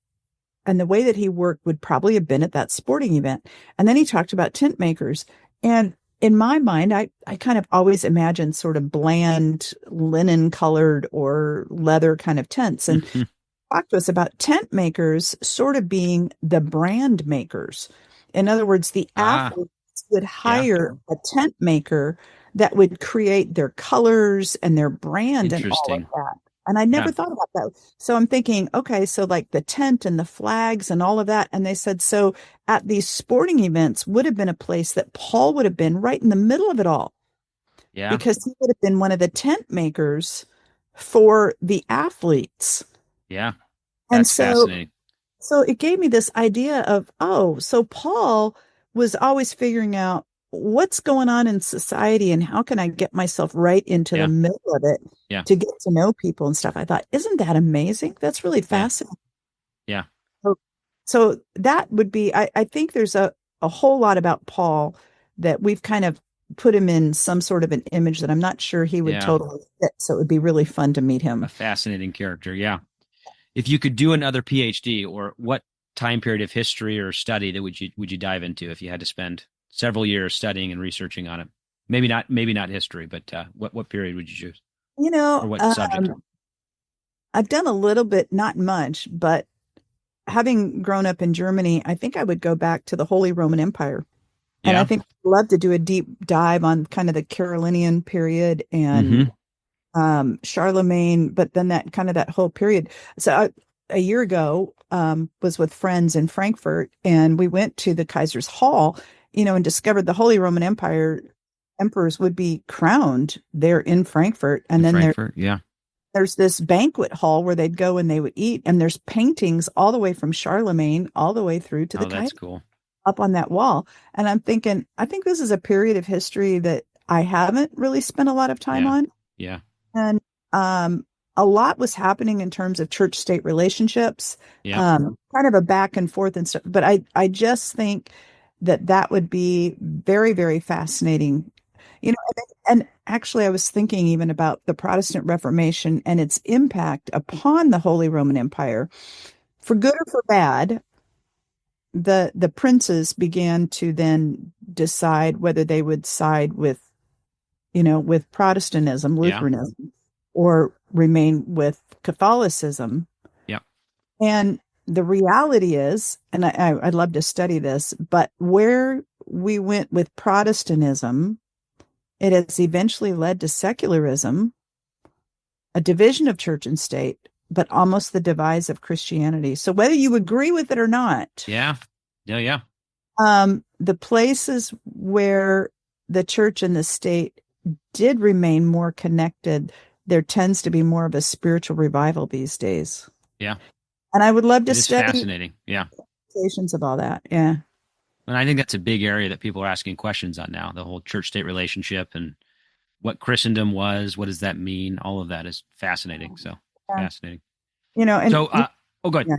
and the way that he worked would probably have been at that sporting event. And then he talked about tent makers. And in my mind, I kind of always imagined sort of bland linen colored or leather kind of tents. And talked to us about tent makers sort of being the brand makers. In other words, the Ah, athletes would yeah. hire a tent maker that would create their colors and their brand and all of Interesting. that. And I Yeah. never thought about that. So I'm thinking, okay, so like the tent and the flags and all of that. And they said, so at these sporting events would have been a place that Paul would have been right in the middle of it all Yeah. because he would have been one of the tent makers for the athletes. Yeah. And That's so fascinating. so it gave me this idea of, oh, so Paul was always figuring out what's going on in society and how can I get myself right into the Yeah. middle of it Yeah. to get to know people and stuff. I thought, isn't that amazing? That's really Yeah. fascinating. Yeah. So, so that would be, I think there's a whole lot about Paul that we've kind of put him in some sort of an image that I'm not sure he would Yeah. totally fit. So it would be really fun to meet A him. fascinating character. Yeah. If you could do another PhD, or what time period of history or study that would you dive into if you had to spend several years studying and researching on it? Maybe not history, but what period would you choose, You know, or what subject? I've done a little bit, not much, but having grown up in Germany, I think I would go back to the Holy Roman Empire. And I Yeah. think I'd love to do a deep dive on kind of the Carolingian period and Mm-hmm. Charlemagne, but then that kind of that whole period. So a year ago, was with friends in Frankfurt, and we went to the Kaiser's Hall, and discovered the Holy Roman Empire emperors would be crowned there in Frankfurt. In And then Frankfurt. Yeah. there's this banquet hall where they'd go and they would eat, and there's paintings all the way from Charlemagne all the way through to the Oh, that's Kaiser cool. up on that wall. And I'm thinking, I think this is a period of history that I haven't really spent a lot of time Yeah. on. Yeah. And a lot was happening in terms of church state relationships, Yeah. kind of a back and forth and stuff. But I just think that that would be very, very fascinating. And actually, I was thinking even about the Protestant Reformation and its impact upon the Holy Roman Empire. For good or for bad, the princes began to then decide whether they would side with Protestantism, Yeah. Lutheranism, or remain with Catholicism. Yeah. And the reality is, and I'd love to study this, but where we went with Protestantism, it has eventually led to secularism, a division of church and state, but almost the demise of Christianity. So whether you agree with it or not, Yeah. Yeah. Yeah. the places where the church and the state did remain more connected, there tends to be more of a spiritual revival these days. Yeah. And I would love to It is study fascinating. Yeah. implications of all that. Yeah. And I think that's a big area that people are asking questions on now, the whole church state relationship and what Christendom was. What does that mean? All of that is fascinating. So Yeah. fascinating. And So, oh, go ahead. yeah,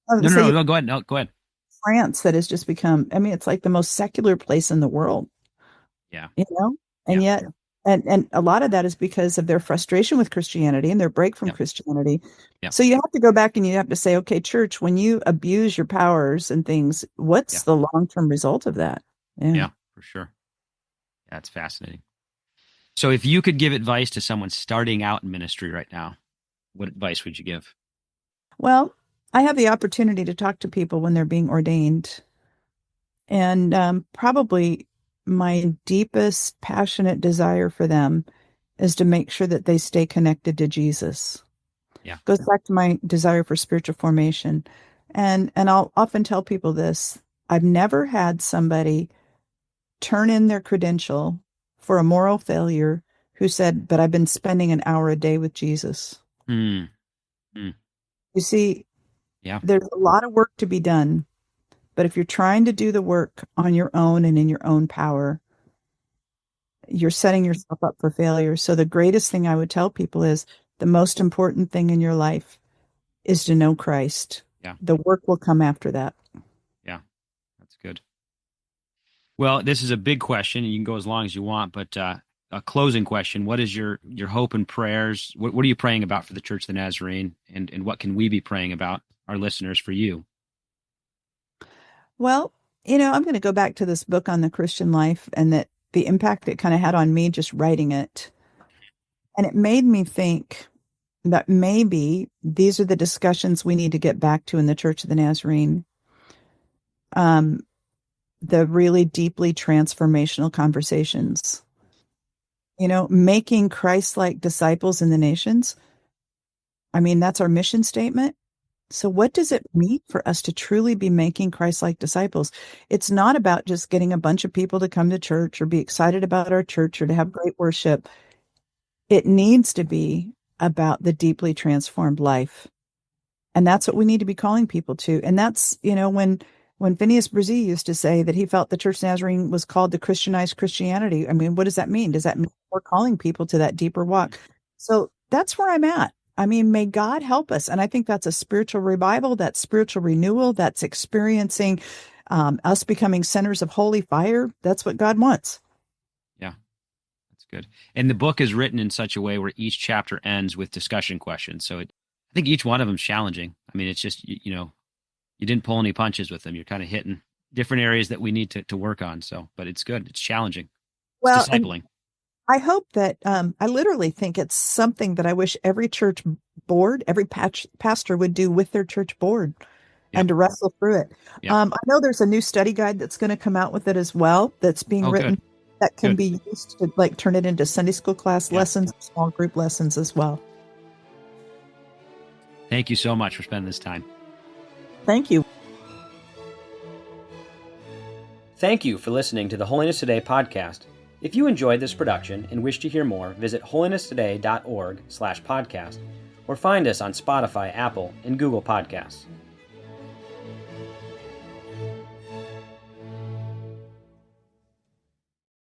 I was No, gonna no, say no, no, go ahead. No, go ahead. France that has just become, I mean, it's like the most secular place in the world, Yeah. you know, and Yeah. yet, and a lot of that is because of their frustration with Christianity and their break from Yeah. Christianity. Yeah. So you have to go back and you have to say, okay, church, when you abuse your powers and things, Yeah. what's the long-term result of that? Yeah. Yeah, for sure. That's fascinating. So if you could give advice to someone starting out in ministry right now, what advice would you give? Well, I have the opportunity to talk to people when they're being ordained. And probably my deepest passionate desire for them is to make sure that they stay connected to Jesus. Yeah. Goes back to my desire for spiritual formation. And I'll often tell people this. I've never had somebody turn in their credential for a moral failure who said, but I've been spending an hour a day with Jesus. Mm, mm, You see, yeah. there's a lot of work to be done, But if you're trying to do the work on your own and in your own power, you're setting yourself up for failure. So the greatest thing I would tell people is the most important thing in your life is to know Christ. Yeah. The work will come after that. Yeah, that's good. Well, this is a big question, and you can go as long as you want, but a closing question. What is your hope and prayers? What are you praying about for the Church of the Nazarene, and what can we be praying about, our listeners, for you? Well, I'm going to go back to this book on the Christian life and that the impact it kind of had on me just writing it. And it made me think that maybe these are the discussions we need to get back to in the Church of the Nazarene. The really deeply transformational conversations, making Christ-like disciples in the nations. I mean, that's our mission statement. So what does it mean for us to truly be making Christ-like disciples? It's not about just getting a bunch of people to come to church or be excited about our church or to have great worship. It needs to be about the deeply transformed life. And that's what we need to be calling people to. And that's, when Phineas Brzee used to say that he felt the Church of Nazarene was called to Christianized Christianity. I mean, what does that mean? Does that mean we're calling people to that deeper walk? So that's where I'm at. I mean, may God help us. And I think that's a spiritual revival, that's spiritual renewal, that's experiencing us becoming centers of holy fire. That's what God wants. Yeah, that's good. And the book is written in such a way where each chapter ends with discussion questions. So I think each one of them is challenging. I mean, it's just, you didn't pull any punches with them. You're kind of hitting different areas that we need to work on. So, but it's good. It's challenging. It's discipling. I hope that I literally think it's something that I wish every church board, every pastor would do with their church board and to wrestle through it. Yep. I know there's a new study guide that's going to come out with it as well. That's being written that can be used to turn it into Sunday school class lessons, small group lessons as well. Thank you so much for spending this time. Thank you. Thank you for listening to the Holiness Today podcast. If you enjoyed this production and wish to hear more, visit holinesstoday.org/podcast or find us on Spotify, Apple, and Google Podcasts.